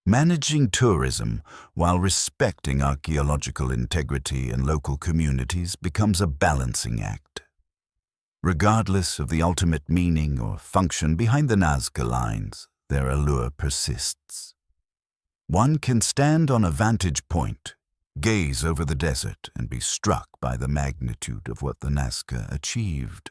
Managing tourism while respecting archaeological integrity and local communities becomes a balancing act. Regardless of the ultimate meaning or function behind the Nazca Lines, their allure persists. One can stand on a vantage point, gaze over the desert, and be struck by the magnitude of what the Nazca achieved.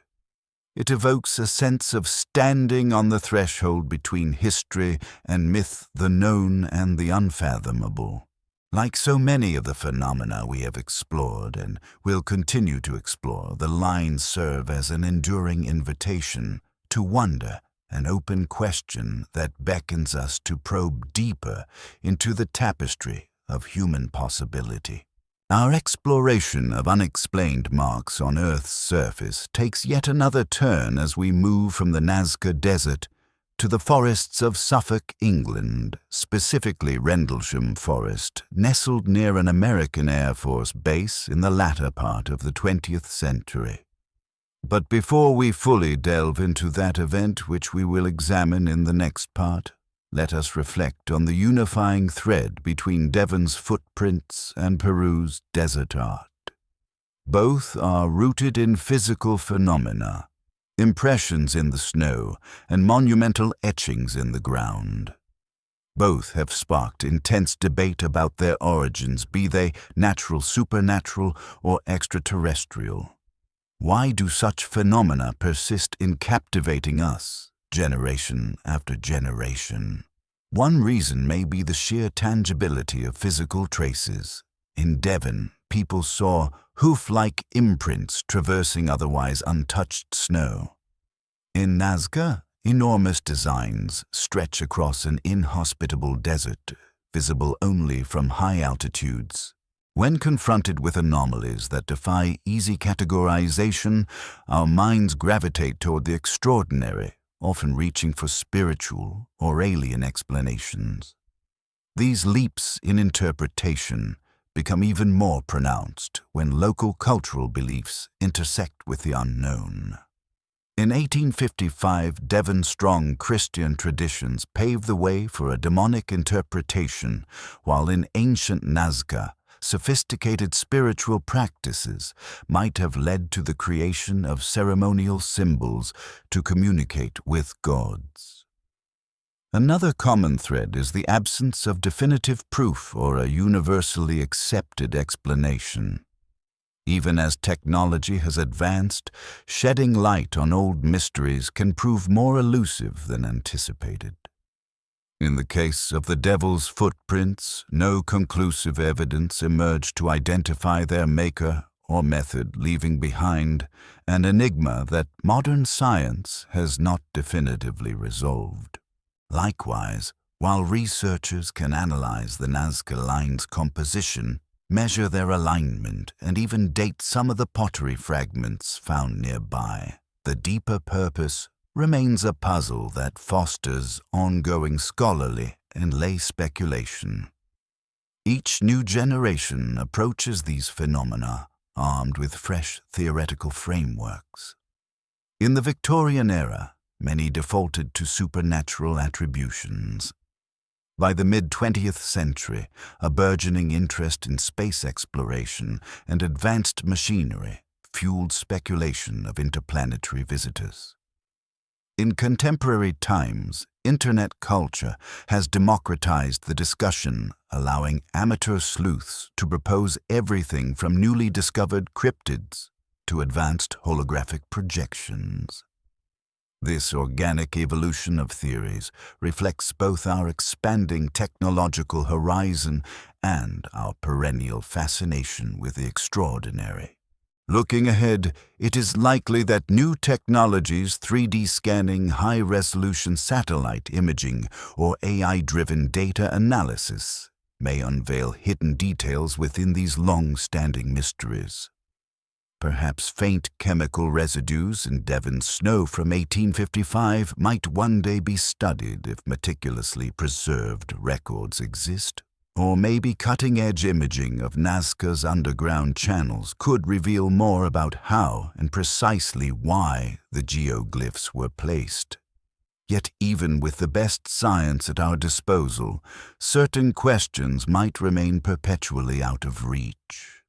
It evokes a sense of standing on the threshold between history and myth, the known and the unfathomable. Like so many of the phenomena we have explored and will continue to explore, the lines serve as an enduring invitation to wonder, an open question that beckons us to probe deeper into the tapestry of human possibility. Our exploration of unexplained marks on Earth's surface takes yet another turn as we move from the Nazca Desert to the forests of Suffolk, England, specifically Rendlesham Forest, nestled near an American Air Force base in the latter part of the 20th century. But before we fully delve into that event which we will examine in the next part, let us reflect on the unifying thread between Devon's footprints and Peru's desert art. Both are rooted in physical phenomena, impressions in the snow, and monumental etchings in the ground. Both have sparked intense debate about their origins, be they natural, supernatural, or extraterrestrial. Why do such phenomena persist in captivating us, generation after generation? One reason may be the sheer tangibility of physical traces. In Devon, people saw hoof-like imprints traversing otherwise untouched snow. In Nazca, enormous designs stretch across an inhospitable desert, visible only from high altitudes. When confronted with anomalies that defy easy categorization, our minds gravitate toward the extraordinary, often reaching for spiritual or alien explanations. These leaps in interpretation become even more pronounced when local cultural beliefs intersect with the unknown. In 1855, Devon's strong Christian traditions paved the way for a demonic interpretation, while in ancient Nazca, sophisticated spiritual practices might have led to the creation of ceremonial symbols to communicate with gods. Another common thread is the absence of definitive proof or a universally accepted explanation. Even as technology has advanced, shedding light on old mysteries can prove more elusive than anticipated. In the case of the devil's footprints, no conclusive evidence emerged to identify their maker or method, leaving behind an enigma that modern science has not definitively resolved. Likewise, while researchers can analyze the Nazca Lines composition, measure their alignment, and even date some of the pottery fragments found nearby, the deeper purpose remains a puzzle that fosters ongoing scholarly and lay speculation. Each new generation approaches these phenomena armed with fresh theoretical frameworks. In the Victorian era, many defaulted to supernatural attributions. By the mid-20th century, a burgeoning interest in space exploration and advanced machinery fueled speculation of interplanetary visitors. In contemporary times, internet culture has democratized the discussion, allowing amateur sleuths to propose everything from newly discovered cryptids to advanced holographic projections. This organic evolution of theories reflects both our expanding technological horizon and our perennial fascination with the extraordinary. Looking ahead, it is likely that new technologies, 3D scanning, high-resolution satellite imaging, or AI-driven data analysis, may unveil hidden details within these long-standing mysteries. Perhaps faint chemical residues in Devon's snow from 1855 might one day be studied if meticulously preserved records exist. Or maybe cutting-edge imaging of Nazca's underground channels could reveal more about how and precisely why the geoglyphs were placed. Yet even with the best science at our disposal, certain questions might remain perpetually out of reach.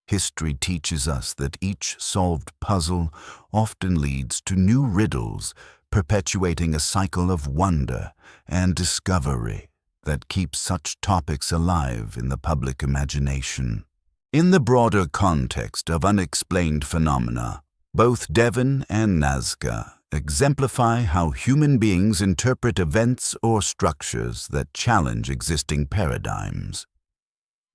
History teaches us that each solved puzzle often leads to new riddles, perpetuating a cycle of wonder and discovery that keeps such topics alive in the public imagination. In the broader context of unexplained phenomena, both Devon and Nazca exemplify how human beings interpret events or structures that challenge existing paradigms.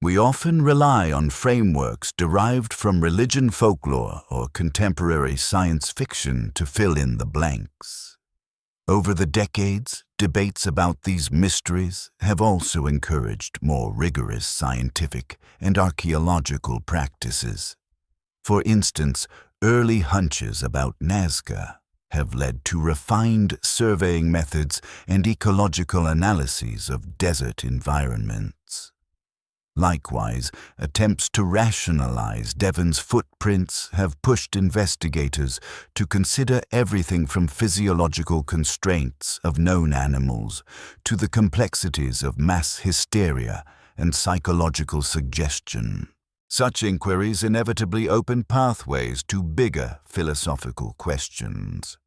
We often rely on frameworks derived from religion, folklore, or contemporary science fiction to fill in the blanks. Over the decades, debates about these mysteries have also encouraged more rigorous scientific and archaeological practices. For instance, early hunches about Nazca have led to refined surveying methods and ecological analyses of desert environments. Likewise, attempts to rationalize Devon's footprints have pushed investigators to consider everything from physiological constraints of known animals to the complexities of mass hysteria and psychological suggestion. Such inquiries inevitably open pathways to bigger philosophical questions.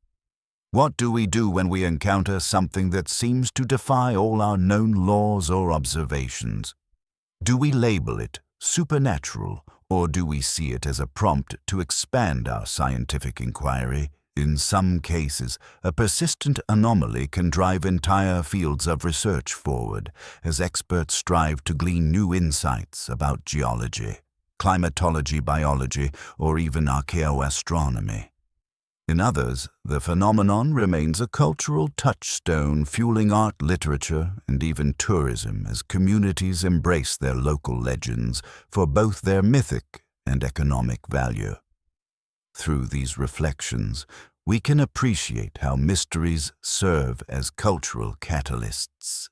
What do we do when we encounter something that seems to defy all our known laws or observations? Do we label it supernatural, or do we see it as a prompt to expand our scientific inquiry? In some cases, a persistent anomaly can drive entire fields of research forward as experts strive to glean new insights about geology, climatology, biology, or even archaeoastronomy. In others, the phenomenon remains a cultural touchstone fueling art, literature, and even tourism as communities embrace their local legends for both their mythic and economic value. Through these reflections, we can appreciate how mysteries serve as cultural catalysts.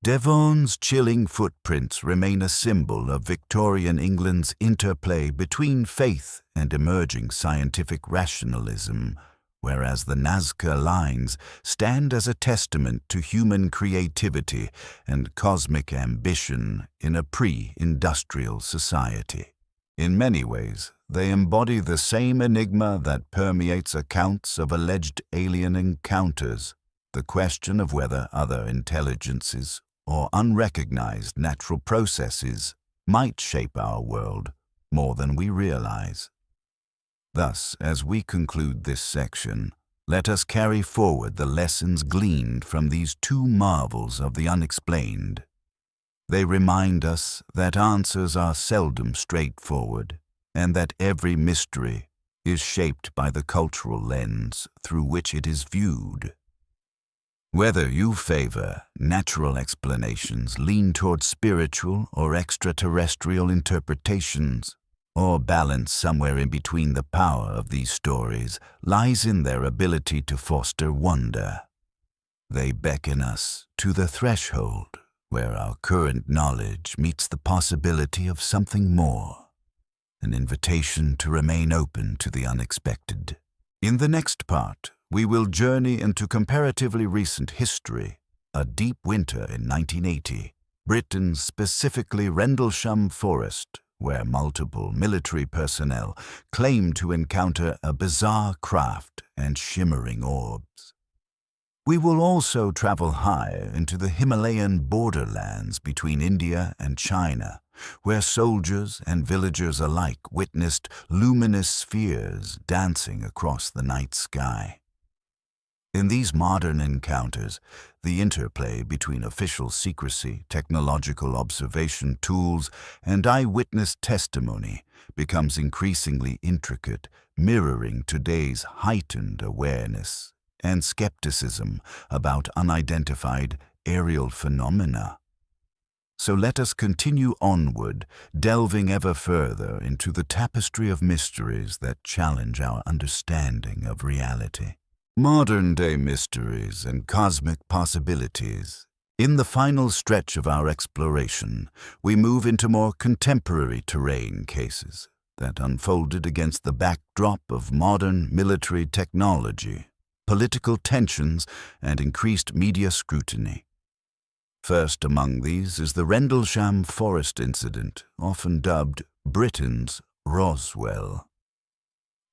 Devon's chilling footprints remain a symbol of Victorian England's interplay between faith and emerging scientific rationalism, whereas the Nazca Lines stand as a testament to human creativity and cosmic ambition in a pre-industrial society. In many ways, they embody the same enigma that permeates accounts of alleged alien encounters, the question of whether other intelligences or unrecognized natural processes might shape our world more than we realize. Thus, as we conclude this section, let us carry forward the lessons gleaned from these two marvels of the unexplained. They remind us that answers are seldom straightforward, and that every mystery is shaped by the cultural lens through which it is viewed. Whether you favor natural explanations, lean toward spiritual or extraterrestrial interpretations, or balance somewhere in between, the power of these stories lies in their ability to foster wonder. They beckon us to the threshold where our current knowledge meets the possibility of something more, an invitation to remain open to the unexpected. In the next part, we will journey into comparatively recent history, a deep winter in 1980, Britain's specifically Rendlesham Forest, where multiple military personnel claimed to encounter a bizarre craft and shimmering orbs. We will also travel higher into the Himalayan borderlands between India and China, where soldiers and villagers alike witnessed luminous spheres dancing across the night sky. In these modern encounters, the interplay between official secrecy, technological observation tools, and eyewitness testimony becomes increasingly intricate, mirroring today's heightened awareness and skepticism about unidentified aerial phenomena. So let us continue onward, delving ever further into the tapestry of mysteries that challenge our understanding of reality. Modern-day mysteries and cosmic possibilities. In the final stretch of our exploration, we move into more contemporary terrain cases that unfolded against the backdrop of modern military technology, political tensions, and increased media scrutiny. First among these is the Rendlesham Forest incident, often dubbed Britain's Roswell.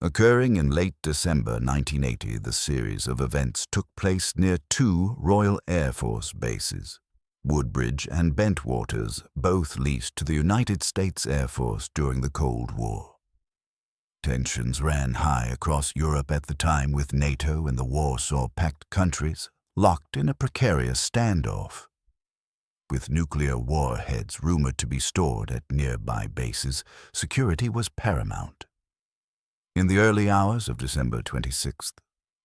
Occurring in late December 1980, the series of events took place near two Royal Air Force bases, Woodbridge and Bentwaters, both leased to the United States Air Force during the Cold War. Tensions ran high across Europe at the time, with NATO and the Warsaw Pact countries locked in a precarious standoff. With nuclear warheads rumored to be stored at nearby bases, security was paramount. In the early hours of December 26th,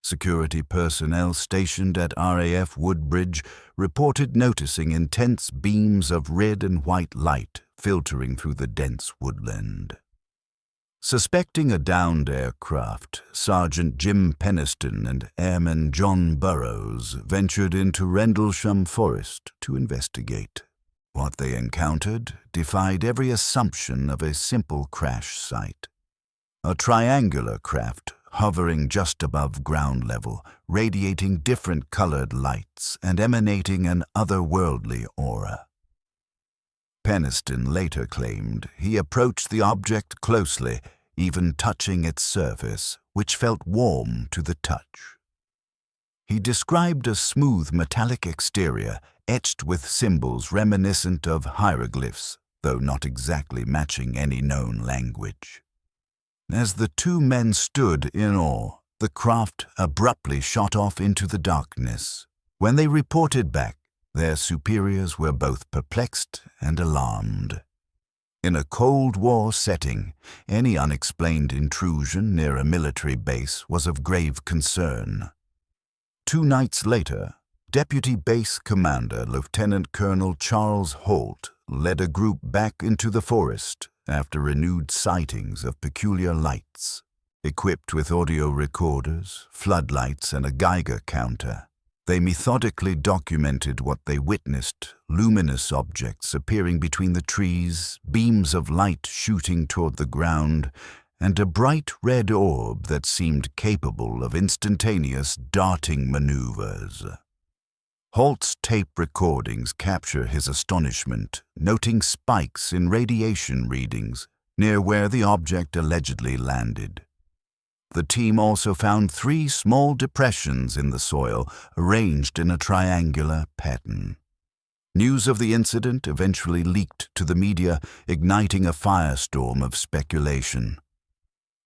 security personnel stationed at RAF Woodbridge reported noticing intense beams of red and white light filtering through the dense woodland. Suspecting a downed aircraft, Sergeant Jim Peniston and Airman John Burrows ventured into Rendlesham Forest to investigate. What they encountered defied every assumption of a simple crash site. A triangular craft hovering just above ground level, radiating different colored lights and emanating an otherworldly aura. Peniston later claimed he approached the object closely, even touching its surface, which felt warm to the touch. He described a smooth metallic exterior etched with symbols reminiscent of hieroglyphs, though not exactly matching any known language. As the two men stood in awe, the craft abruptly shot off into the darkness. When they reported back, their superiors were both perplexed and alarmed. In a Cold War setting, any unexplained intrusion near a military base was of grave concern. 2 nights later, Deputy Base Commander Lieutenant Colonel Charles Holt led a group back into the forest after renewed sightings of peculiar lights. Equipped with audio recorders, floodlights, and a Geiger counter, they methodically documented what they witnessed: luminous objects appearing between the trees, beams of light shooting toward the ground, and a bright red orb that seemed capable of instantaneous darting maneuvers. Holt's tape recordings capture his astonishment, noting spikes in radiation readings near where the object allegedly landed. The team also found 3 small depressions in the soil, arranged in a triangular pattern. News of the incident eventually leaked to the media, igniting a firestorm of speculation.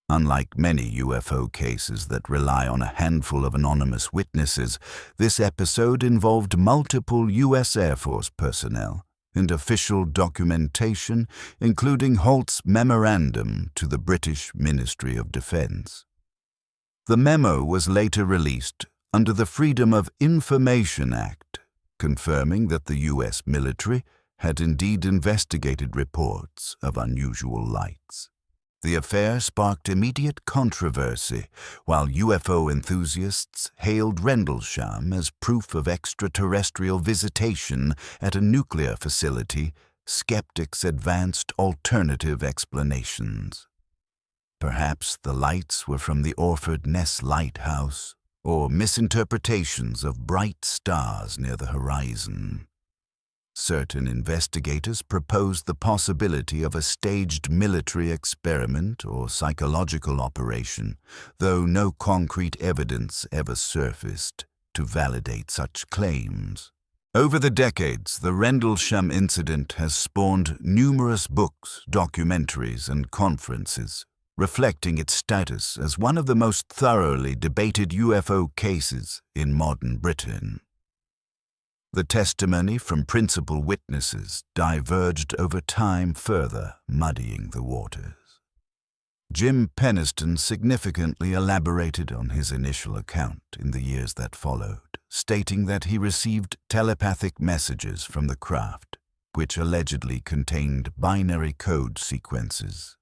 Unlike many UFO cases that rely on a handful of anonymous witnesses, this episode involved multiple U.S. Air Force personnel and official documentation, including Holt's memorandum to the British Ministry of Defense. The memo was later released under the Freedom of Information Act, confirming that the U.S. military had indeed investigated reports of unusual lights. The affair sparked immediate controversy. While UFO enthusiasts hailed Rendlesham as proof of extraterrestrial visitation at a nuclear facility, skeptics advanced alternative explanations. Perhaps the lights were from the Orford Ness Lighthouse, or misinterpretations of bright stars near the horizon. Certain investigators proposed the possibility of a staged military experiment or psychological operation, though no concrete evidence ever surfaced to validate such claims. Over the decades, the Rendlesham incident has spawned numerous books, documentaries, and conferences, reflecting its status as one of the most thoroughly debated UFO cases in modern Britain. The testimony from principal witnesses diverged over time, further muddying the waters. Jim Penniston significantly elaborated on his initial account in the years that followed, stating that he received telepathic messages from the craft, which allegedly contained binary code sequences.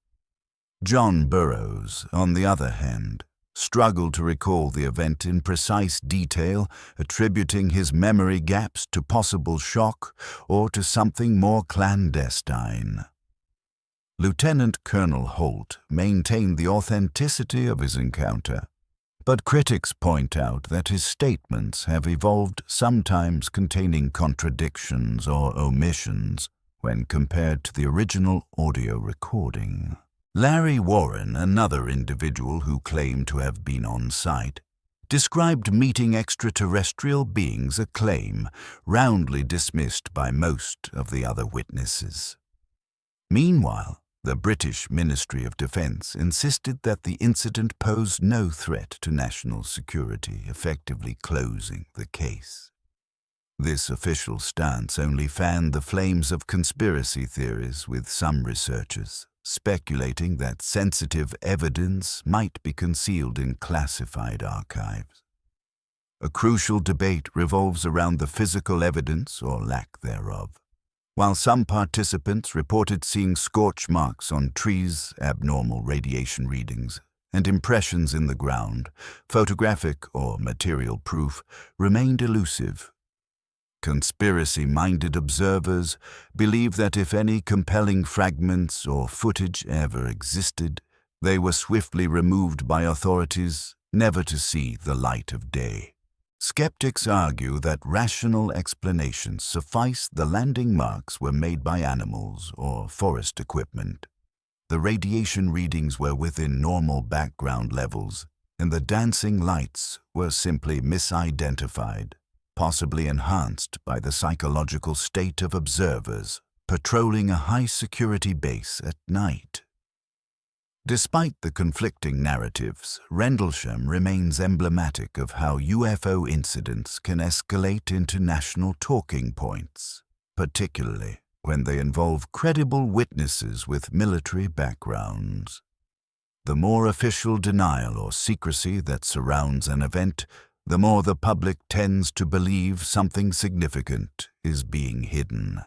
John Burroughs, on the other hand, struggled to recall the event in precise detail, attributing his memory gaps to possible shock or to something more clandestine. Lieutenant Colonel Holt maintained the authenticity of his encounter, but critics point out that his statements have evolved, sometimes containing contradictions or omissions when compared to the original audio recording. Larry Warren, another individual who claimed to have been on site, described meeting extraterrestrial beings, a claim roundly dismissed by most of the other witnesses. Meanwhile, the British Ministry of Defense insisted that the incident posed no threat to national security, effectively closing the case. This official stance only fanned the flames of conspiracy theories, with some researchers speculating that sensitive evidence might be concealed in classified archives. A crucial debate revolves around the physical evidence or lack thereof. While some participants reported seeing scorch marks on trees, abnormal radiation readings, and impressions in the ground, photographic or material proof remained elusive. Conspiracy-minded observers believe that if any compelling fragments or footage ever existed, they were swiftly removed by authorities, never to see the light of day. Skeptics argue that rational explanations suffice. The landing marks were made by animals or forest equipment. The radiation readings were within normal background levels, and the dancing lights were simply misidentified, possibly enhanced by the psychological state of observers patrolling a high-security base at night. Despite the conflicting narratives, Rendlesham remains emblematic of how UFO incidents can escalate into national talking points, particularly when they involve credible witnesses with military backgrounds. The more official denial or secrecy that surrounds an event, the more the public tends to believe something significant is being hidden.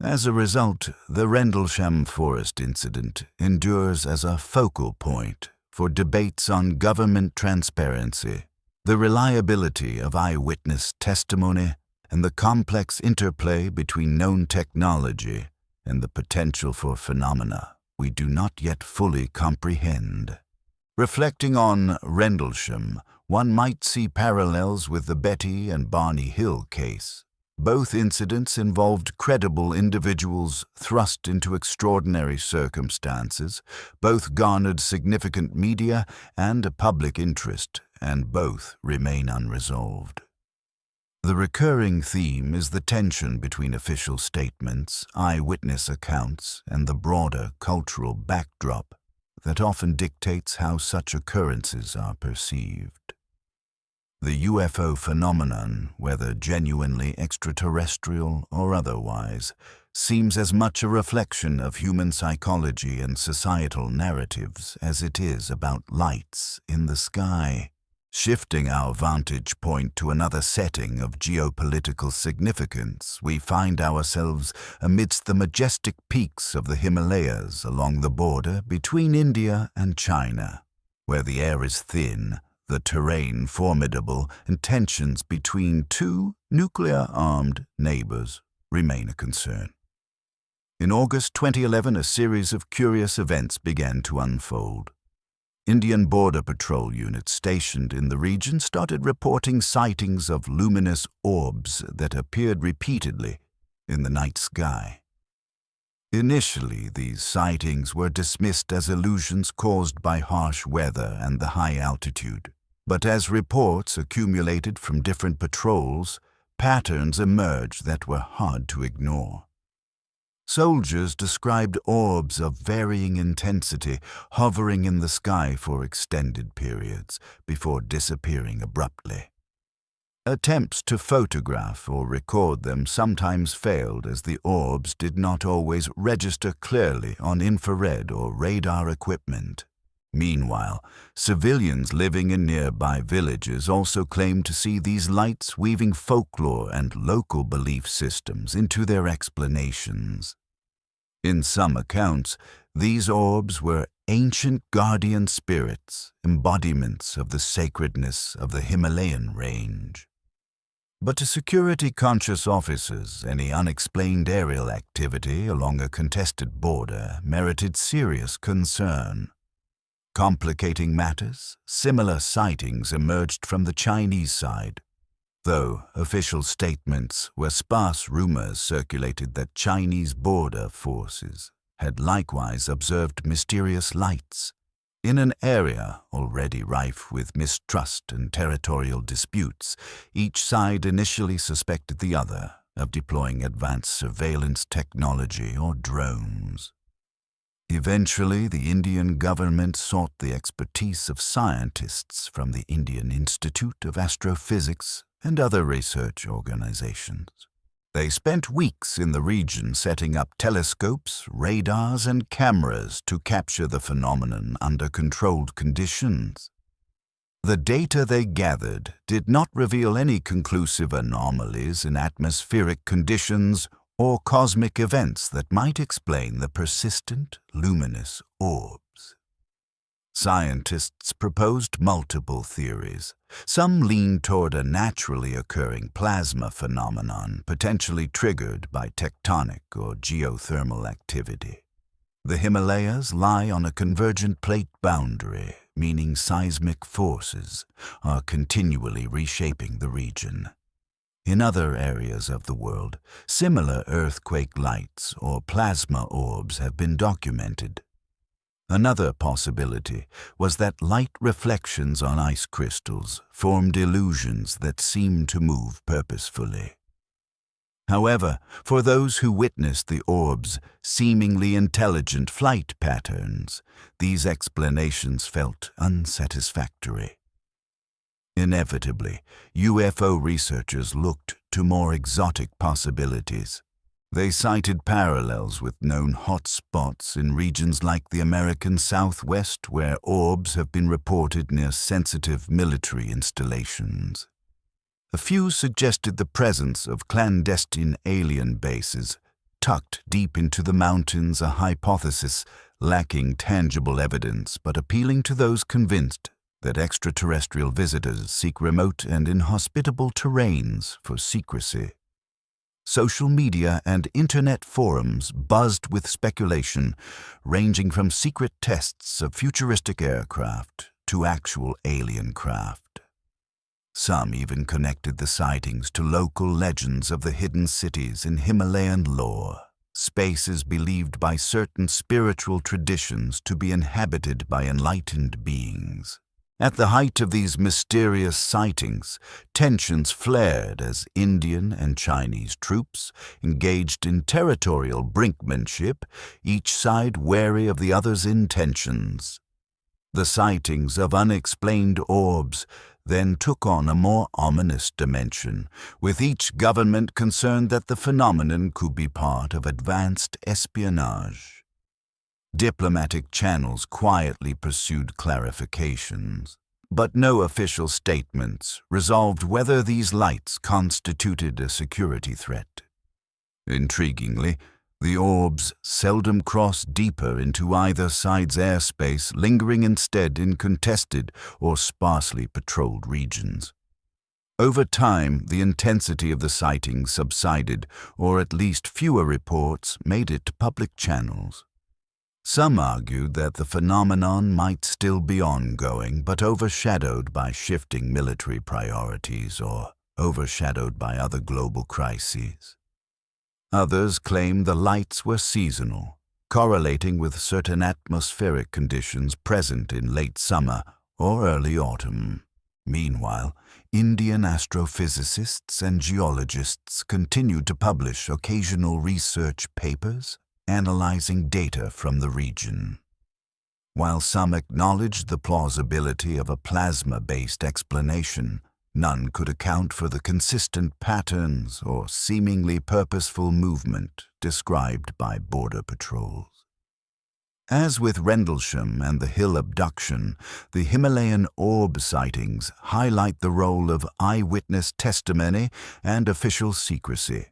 As a result, the Rendlesham Forest incident endures as a focal point for debates on government transparency, the reliability of eyewitness testimony, and the complex interplay between known technology and the potential for phenomena we do not yet fully comprehend. Reflecting on Rendlesham, one might see parallels with the Betty and Barney Hill case. Both incidents involved credible individuals thrust into extraordinary circumstances, both garnered significant media and a public interest, and both remain unresolved. The recurring theme is the tension between official statements, eyewitness accounts, and the broader cultural backdrop that often dictates how such occurrences are perceived. The UFO phenomenon, whether genuinely extraterrestrial or otherwise, seems as much a reflection of human psychology and societal narratives as it is about lights in the sky. Shifting our vantage point to another setting of geopolitical significance, we find ourselves amidst the majestic peaks of the Himalayas along the border between India and China, where the air is thin, the terrain formidable, and tensions between two nuclear-armed neighbors remain a concern. In August 2011, a series of curious events began to unfold. Indian Border Patrol units stationed in the region started reporting sightings of luminous orbs that appeared repeatedly in the night sky. Initially, these sightings were dismissed as illusions caused by harsh weather and the high altitude. But as reports accumulated from different patrols, patterns emerged that were hard to ignore. Soldiers described orbs of varying intensity hovering in the sky for extended periods before disappearing abruptly. Attempts to photograph or record them sometimes failed, as the orbs did not always register clearly on infrared or radar equipment. Meanwhile, civilians living in nearby villages also claimed to see these lights weaving folklore and local belief systems into their explanations. In some accounts, these orbs were ancient guardian spirits, embodiments of the sacredness of the Himalayan range. But to security-conscious officers, any unexplained aerial activity along a contested border merited serious concern. Complicating matters, similar sightings emerged from the Chinese side. Though official statements were sparse, rumors circulated that Chinese border forces had likewise observed mysterious lights. In an area already rife with mistrust and territorial disputes, each side initially suspected the other of deploying advanced surveillance technology or drones. Eventually, the Indian government sought the expertise of scientists from the Indian Institute of Astrophysics and other research organizations. They spent weeks in the region setting up telescopes, radars, and cameras to capture the phenomenon under controlled conditions. The data they gathered did not reveal any conclusive anomalies in atmospheric conditions or cosmic events that might explain the persistent, luminous orbs. Scientists proposed multiple theories. Some leaned toward a naturally occurring plasma phenomenon potentially triggered by tectonic or geothermal activity. The Himalayas lie on a convergent plate boundary, meaning seismic forces are continually reshaping the region. In other areas of the world, similar earthquake lights or plasma orbs have been documented. Another possibility was that light reflections on ice crystals formed illusions that seemed to move purposefully. However, for those who witnessed the orbs' seemingly intelligent flight patterns, these explanations felt unsatisfactory. Inevitably, UFO researchers looked to more exotic possibilities. They cited parallels with known hot spots in regions like the American Southwest, where orbs have been reported near sensitive military installations. A few suggested the presence of clandestine alien bases, tucked deep into the mountains, a hypothesis lacking tangible evidence but appealing to those convinced that extraterrestrial visitors seek remote and inhospitable terrains for secrecy. Social media and internet forums buzzed with speculation, ranging from secret tests of futuristic aircraft to actual alien craft. Some even connected the sightings to local legends of the hidden cities in Himalayan lore, spaces believed by certain spiritual traditions to be inhabited by enlightened beings. At the height of these mysterious sightings, tensions flared as Indian and Chinese troops engaged in territorial brinkmanship, each side wary of the other's intentions. The sightings of unexplained orbs then took on a more ominous dimension, with each government concerned that the phenomenon could be part of advanced espionage. Diplomatic channels quietly pursued clarifications, but no official statements resolved whether these lights constituted a security threat. Intriguingly, the orbs seldom crossed deeper into either side's airspace, lingering instead in contested or sparsely patrolled regions. Over time, the intensity of the sightings subsided, or at least fewer reports made it to public channels. Some argued that the phenomenon might still be ongoing, but overshadowed by shifting military priorities or overshadowed by other global crises. Others claimed the lights were seasonal, correlating with certain atmospheric conditions present in late summer or early autumn. Meanwhile, Indian astrophysicists and geologists continued to publish occasional research papers analyzing data from the region. While some acknowledged the plausibility of a plasma-based explanation, none could account for the consistent patterns or seemingly purposeful movement described by border patrols. As with Rendlesham and the Hill abduction, the Himalayan orb sightings highlight the role of eyewitness testimony and official secrecy.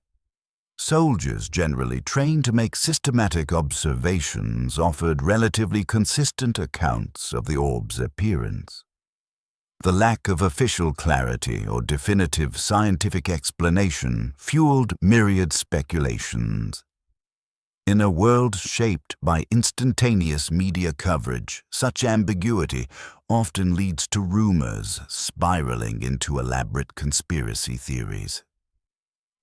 Soldiers generally trained to make systematic observations offered relatively consistent accounts of the orb's appearance. The lack of official clarity or definitive scientific explanation fueled myriad speculations. In a world shaped by instantaneous media coverage, such ambiguity often leads to rumors spiraling into elaborate conspiracy theories.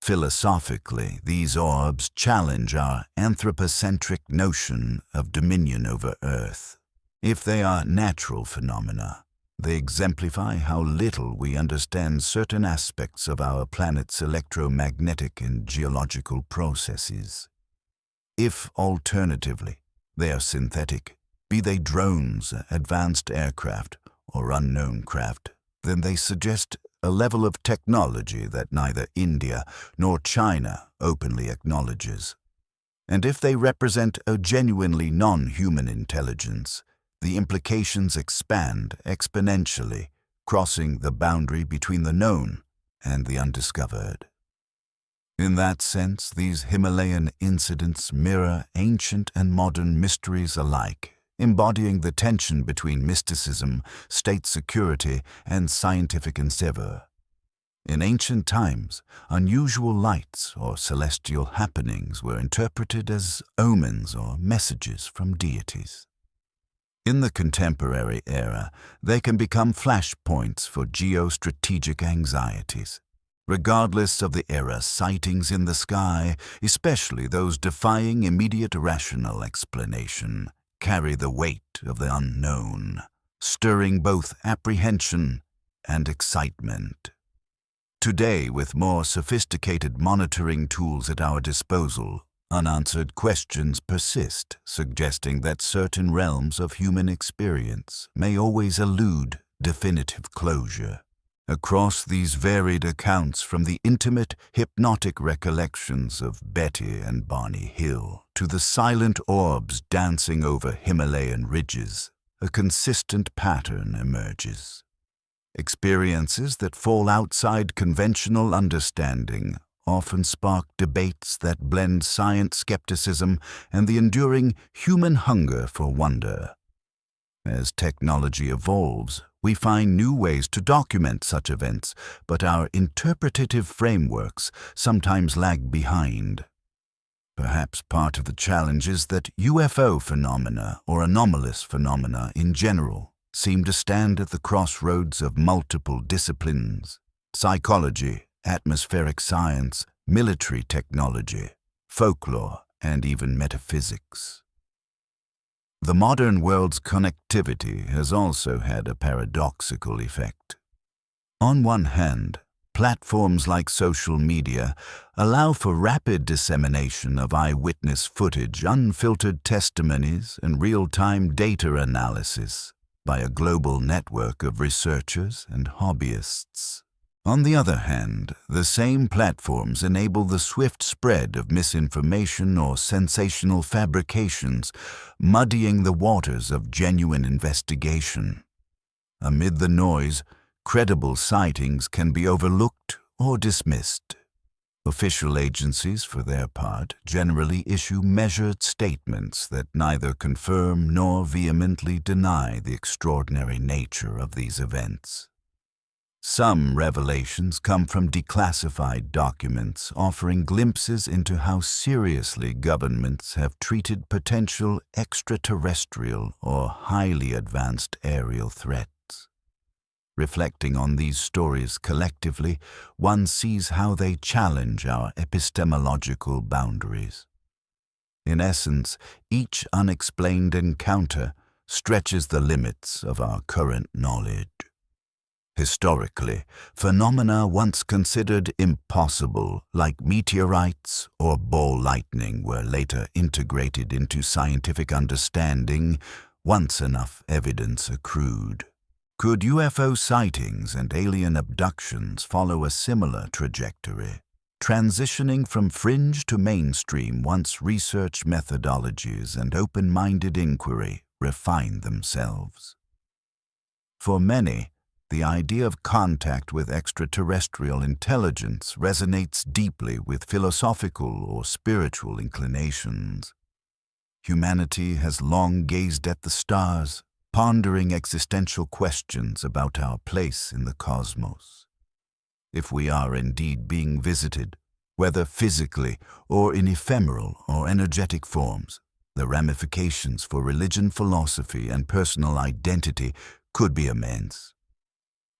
Philosophically, these orbs challenge our anthropocentric notion of dominion over Earth. If they are natural phenomena, they exemplify how little we understand certain aspects of our planet's electromagnetic and geological processes. If, alternatively, they are synthetic, be they drones, advanced aircraft, or unknown craft, then they suggest a level of technology that neither India nor China openly acknowledges. And if they represent a genuinely non-human intelligence, the implications expand exponentially, crossing the boundary between the known and the undiscovered. In that sense, these Himalayan incidents mirror ancient and modern mysteries alike, embodying the tension between mysticism, state security, and scientific endeavor. In ancient times, unusual lights or celestial happenings were interpreted as omens or messages from deities. In the contemporary era, they can become flashpoints for geostrategic anxieties. Regardless of the era, sightings in the sky, especially those defying immediate rational explanation, carry the weight of the unknown, stirring both apprehension and excitement. Today, with more sophisticated monitoring tools at our disposal, unanswered questions persist, suggesting that certain realms of human experience may always elude definitive closure. Across these varied accounts, from the intimate, hypnotic recollections of Betty and Barney Hill to the silent orbs dancing over Himalayan ridges, a consistent pattern emerges. Experiences that fall outside conventional understanding often spark debates that blend science skepticism and the enduring human hunger for wonder. As technology evolves, we find new ways to document such events, but our interpretative frameworks sometimes lag behind. Perhaps part of the challenge is that UFO phenomena, or anomalous phenomena in general, seem to stand at the crossroads of multiple disciplines: psychology, atmospheric science, military technology, folklore, and even metaphysics. The modern world's connectivity has also had a paradoxical effect. On one hand, platforms like social media allow for rapid dissemination of eyewitness footage, unfiltered testimonies, and real-time data analysis by a global network of researchers and hobbyists. On the other hand, the same platforms enable the swift spread of misinformation or sensational fabrications, muddying the waters of genuine investigation. Amid the noise, credible sightings can be overlooked or dismissed. Official agencies, for their part, generally issue measured statements that neither confirm nor vehemently deny the extraordinary nature of these events. Some revelations come from declassified documents offering glimpses into how seriously governments have treated potential extraterrestrial or highly advanced aerial threats. Reflecting on these stories collectively, one sees how they challenge our epistemological boundaries. In essence, each unexplained encounter stretches the limits of our current knowledge. Historically, phenomena once considered impossible, like meteorites or ball lightning, were later integrated into scientific understanding once enough evidence accrued. Could UFO sightings and alien abductions follow a similar trajectory, transitioning from fringe to mainstream once research methodologies and open-minded inquiry refine themselves? For many, the idea of contact with extraterrestrial intelligence resonates deeply with philosophical or spiritual inclinations. Humanity has long gazed at the stars, pondering existential questions about our place in the cosmos. If we are indeed being visited, whether physically or in ephemeral or energetic forms, the ramifications for religion, philosophy, and personal identity could be immense.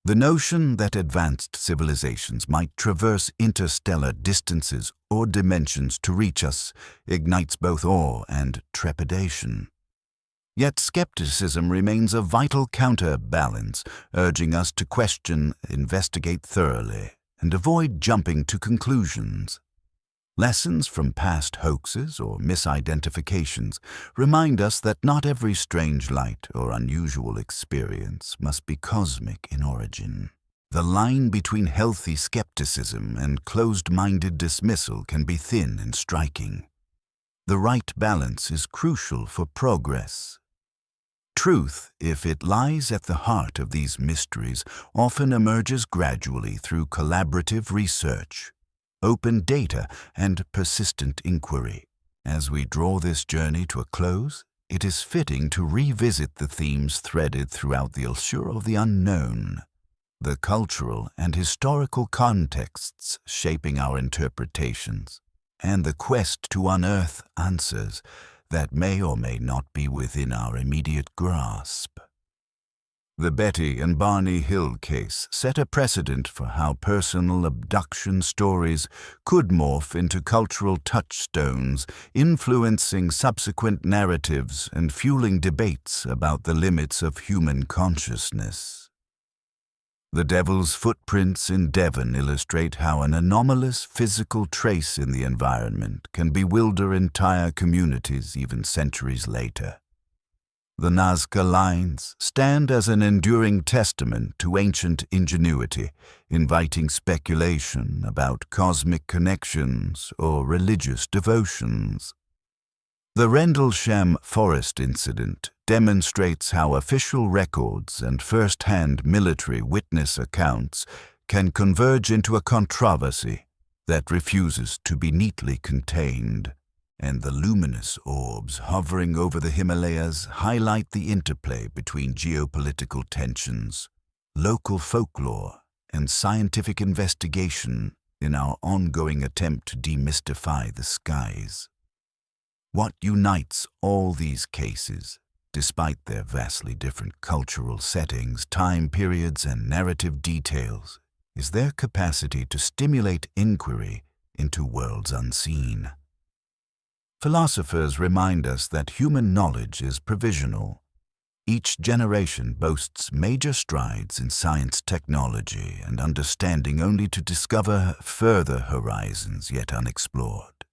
The notion that advanced civilizations might traverse interstellar distances or dimensions to reach us ignites both awe and trepidation. Yet skepticism remains a vital counterbalance, urging us to question, investigate thoroughly, and avoid jumping to conclusions. Lessons from past hoaxes or misidentifications remind us that not every strange light or unusual experience must be cosmic in origin. The line between healthy skepticism and closed-minded dismissal can be thin and striking. The right balance is crucial for progress. Truth, if it lies at the heart of these mysteries, often emerges gradually through collaborative research, open data, and persistent inquiry. As we draw this journey to a close, it is fitting to revisit the themes threaded throughout the allure of the unknown, the cultural and historical contexts shaping our interpretations, and the quest to unearth answers that may or may not be within our immediate grasp. The Betty and Barney Hill case set a precedent for how personal abduction stories could morph into cultural touchstones, influencing subsequent narratives and fueling debates about the limits of human consciousness. The Devil's footprints in Devon illustrate how an anomalous physical trace in the environment can bewilder entire communities even centuries later. The Nazca Lines stand as an enduring testament to ancient ingenuity, inviting speculation about cosmic connections or religious devotions. The Rendlesham Forest incident demonstrates how official records and first-hand military witness accounts can converge into a controversy, that refuses to be neatly contained, and the luminous orbs hovering over the Himalayas highlight the interplay between geopolitical tensions, local folklore, and scientific investigation in our ongoing attempt to demystify the skies. What unites all these cases, despite their vastly different cultural settings, time periods, and narrative details, is their capacity to stimulate inquiry into worlds unseen. Philosophers remind us that human knowledge is provisional. Each generation boasts major strides in science, technology, and understanding, only to discover further horizons yet unexplored.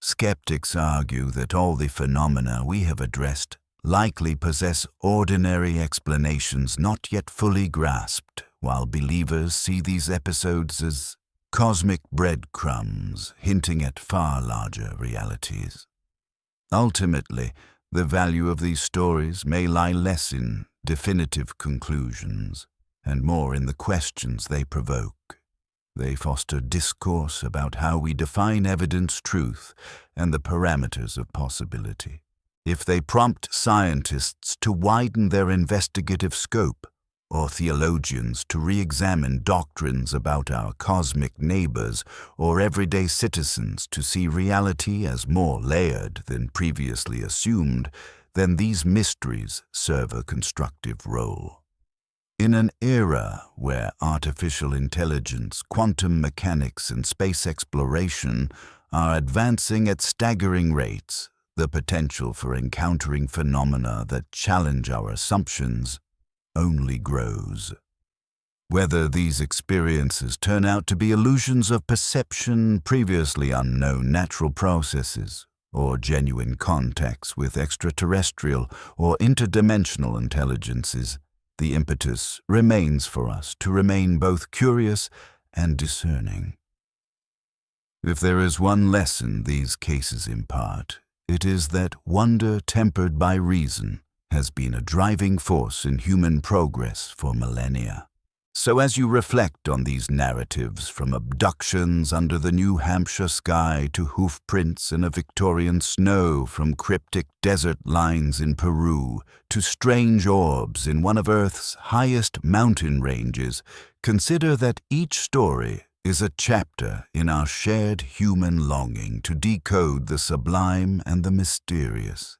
Skeptics argue that all the phenomena we have addressed likely possess ordinary explanations not yet fully grasped, while believers see these episodes as cosmic breadcrumbs hinting at far larger realities. Ultimately, the value of these stories may lie less in definitive conclusions and more in the questions they provoke. They foster discourse about how we define evidence, truth, and the parameters of possibility. If they prompt scientists to widen their investigative scope, or theologians to re-examine doctrines about our cosmic neighbors, or everyday citizens to see reality as more layered than previously assumed, then these mysteries serve a constructive role. In an era where artificial intelligence, quantum mechanics, and space exploration are advancing at staggering rates, the potential for encountering phenomena that challenge our assumptions only grows. Whether these experiences turn out to be illusions of perception, previously unknown natural processes, or genuine contacts with extraterrestrial or interdimensional intelligences, the impetus remains for us to remain both curious and discerning. If there is one lesson these cases impart, it is that wonder tempered by reason has been a driving force in human progress for millennia. So as you reflect on these narratives, from abductions under the New Hampshire sky to hoof prints in a Victorian snow, from cryptic desert lines in Peru to strange orbs in one of Earth's highest mountain ranges, consider that each story is a chapter in our shared human longing to decode the sublime and the mysterious.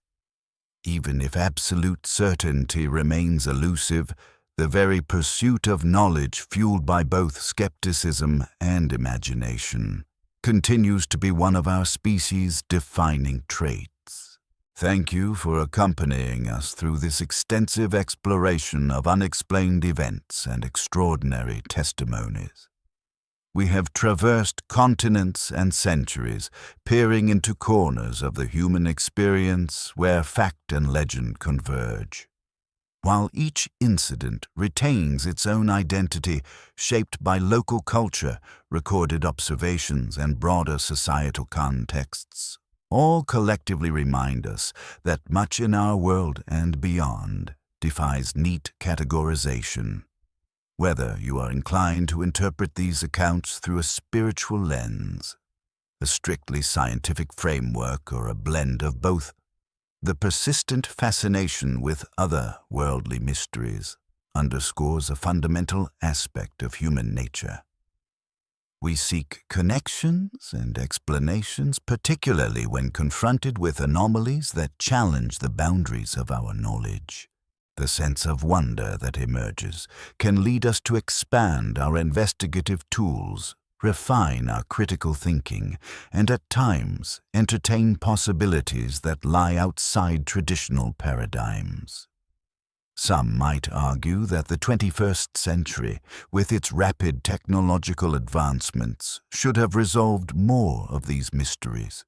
Even if absolute certainty remains elusive, the very pursuit of knowledge, fueled by both skepticism and imagination, continues to be one of our species' defining traits. Thank you for accompanying us through this extensive exploration of unexplained events and extraordinary testimonies. We have traversed continents and centuries, peering into corners of the human experience where fact and legend converge. While each incident retains its own identity, shaped by local culture, recorded observations, and broader societal contexts, all collectively remind us that much in our world and beyond defies neat categorization. Whether you are inclined to interpret these accounts through a spiritual lens, a strictly scientific framework, or a blend of both, the persistent fascination with other worldly mysteries underscores a fundamental aspect of human nature. We seek connections and explanations, particularly when confronted with anomalies that challenge the boundaries of our knowledge. The sense of wonder that emerges can lead us to expand our investigative tools, refine our critical thinking, and at times entertain possibilities that lie outside traditional paradigms. Some might argue that the 21st century, with its rapid technological advancements, should have resolved more of these mysteries.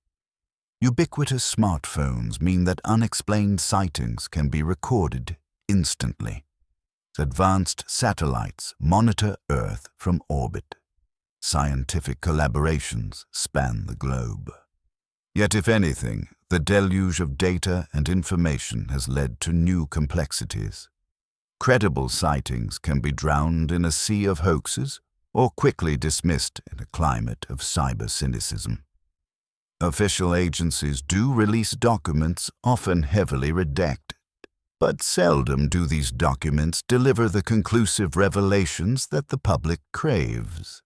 Ubiquitous smartphones mean that unexplained sightings can be recorded instantly. Advanced satellites monitor Earth from orbit. Scientific collaborations span the globe. Yet, if anything, the deluge of data and information has led to new complexities. Credible sightings can be drowned in a sea of hoaxes, or quickly dismissed in a climate of cyber cynicism. Official agencies do release documents, often heavily redacted, but seldom do these documents deliver the conclusive revelations that the public craves.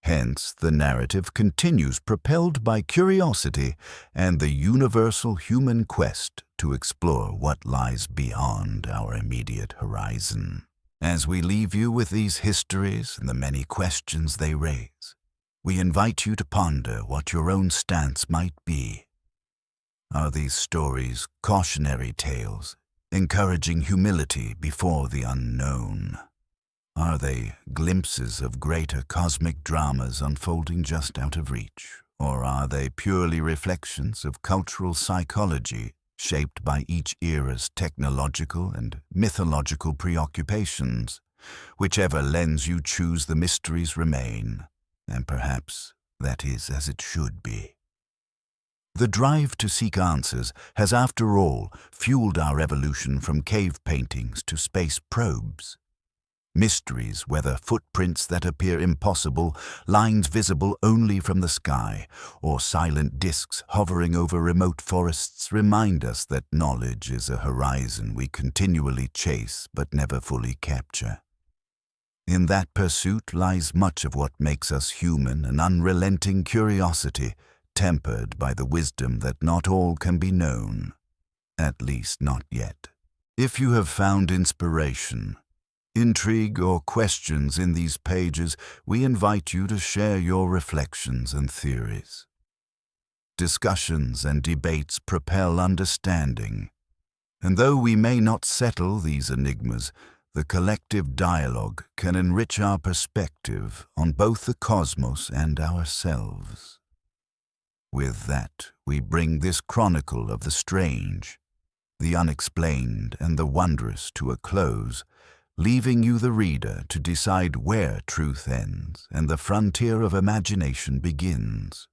Hence, the narrative continues propelled by curiosity and the universal human quest to explore what lies beyond our immediate horizon. As we leave you with these histories and the many questions they raise, we invite you to ponder what your own stance might be. Are these stories cautionary tales, encouraging humility before the unknown? Are they glimpses of greater cosmic dramas unfolding just out of reach? Or are they purely reflections of cultural psychology shaped by each era's technological and mythological preoccupations? Whichever lens you choose, the mysteries remain, and perhaps that is as it should be. The drive to seek answers has, after all, fueled our evolution from cave paintings to space probes. Mysteries, whether footprints that appear impossible, lines visible only from the sky, or silent disks hovering over remote forests, remind us that knowledge is a horizon we continually chase but never fully capture. In that pursuit lies much of what makes us human, an unrelenting curiosity, tempered by the wisdom that not all can be known, at least not yet. If you have found inspiration, intrigue, or questions in these pages, we invite you to share your reflections and theories. Discussions and debates propel understanding, and though we may not settle these enigmas, the collective dialogue can enrich our perspective on both the cosmos and ourselves. With that, we bring this chronicle of the strange, the unexplained, and the wondrous to a close, leaving you, the reader, to decide where truth ends and the frontier of imagination begins.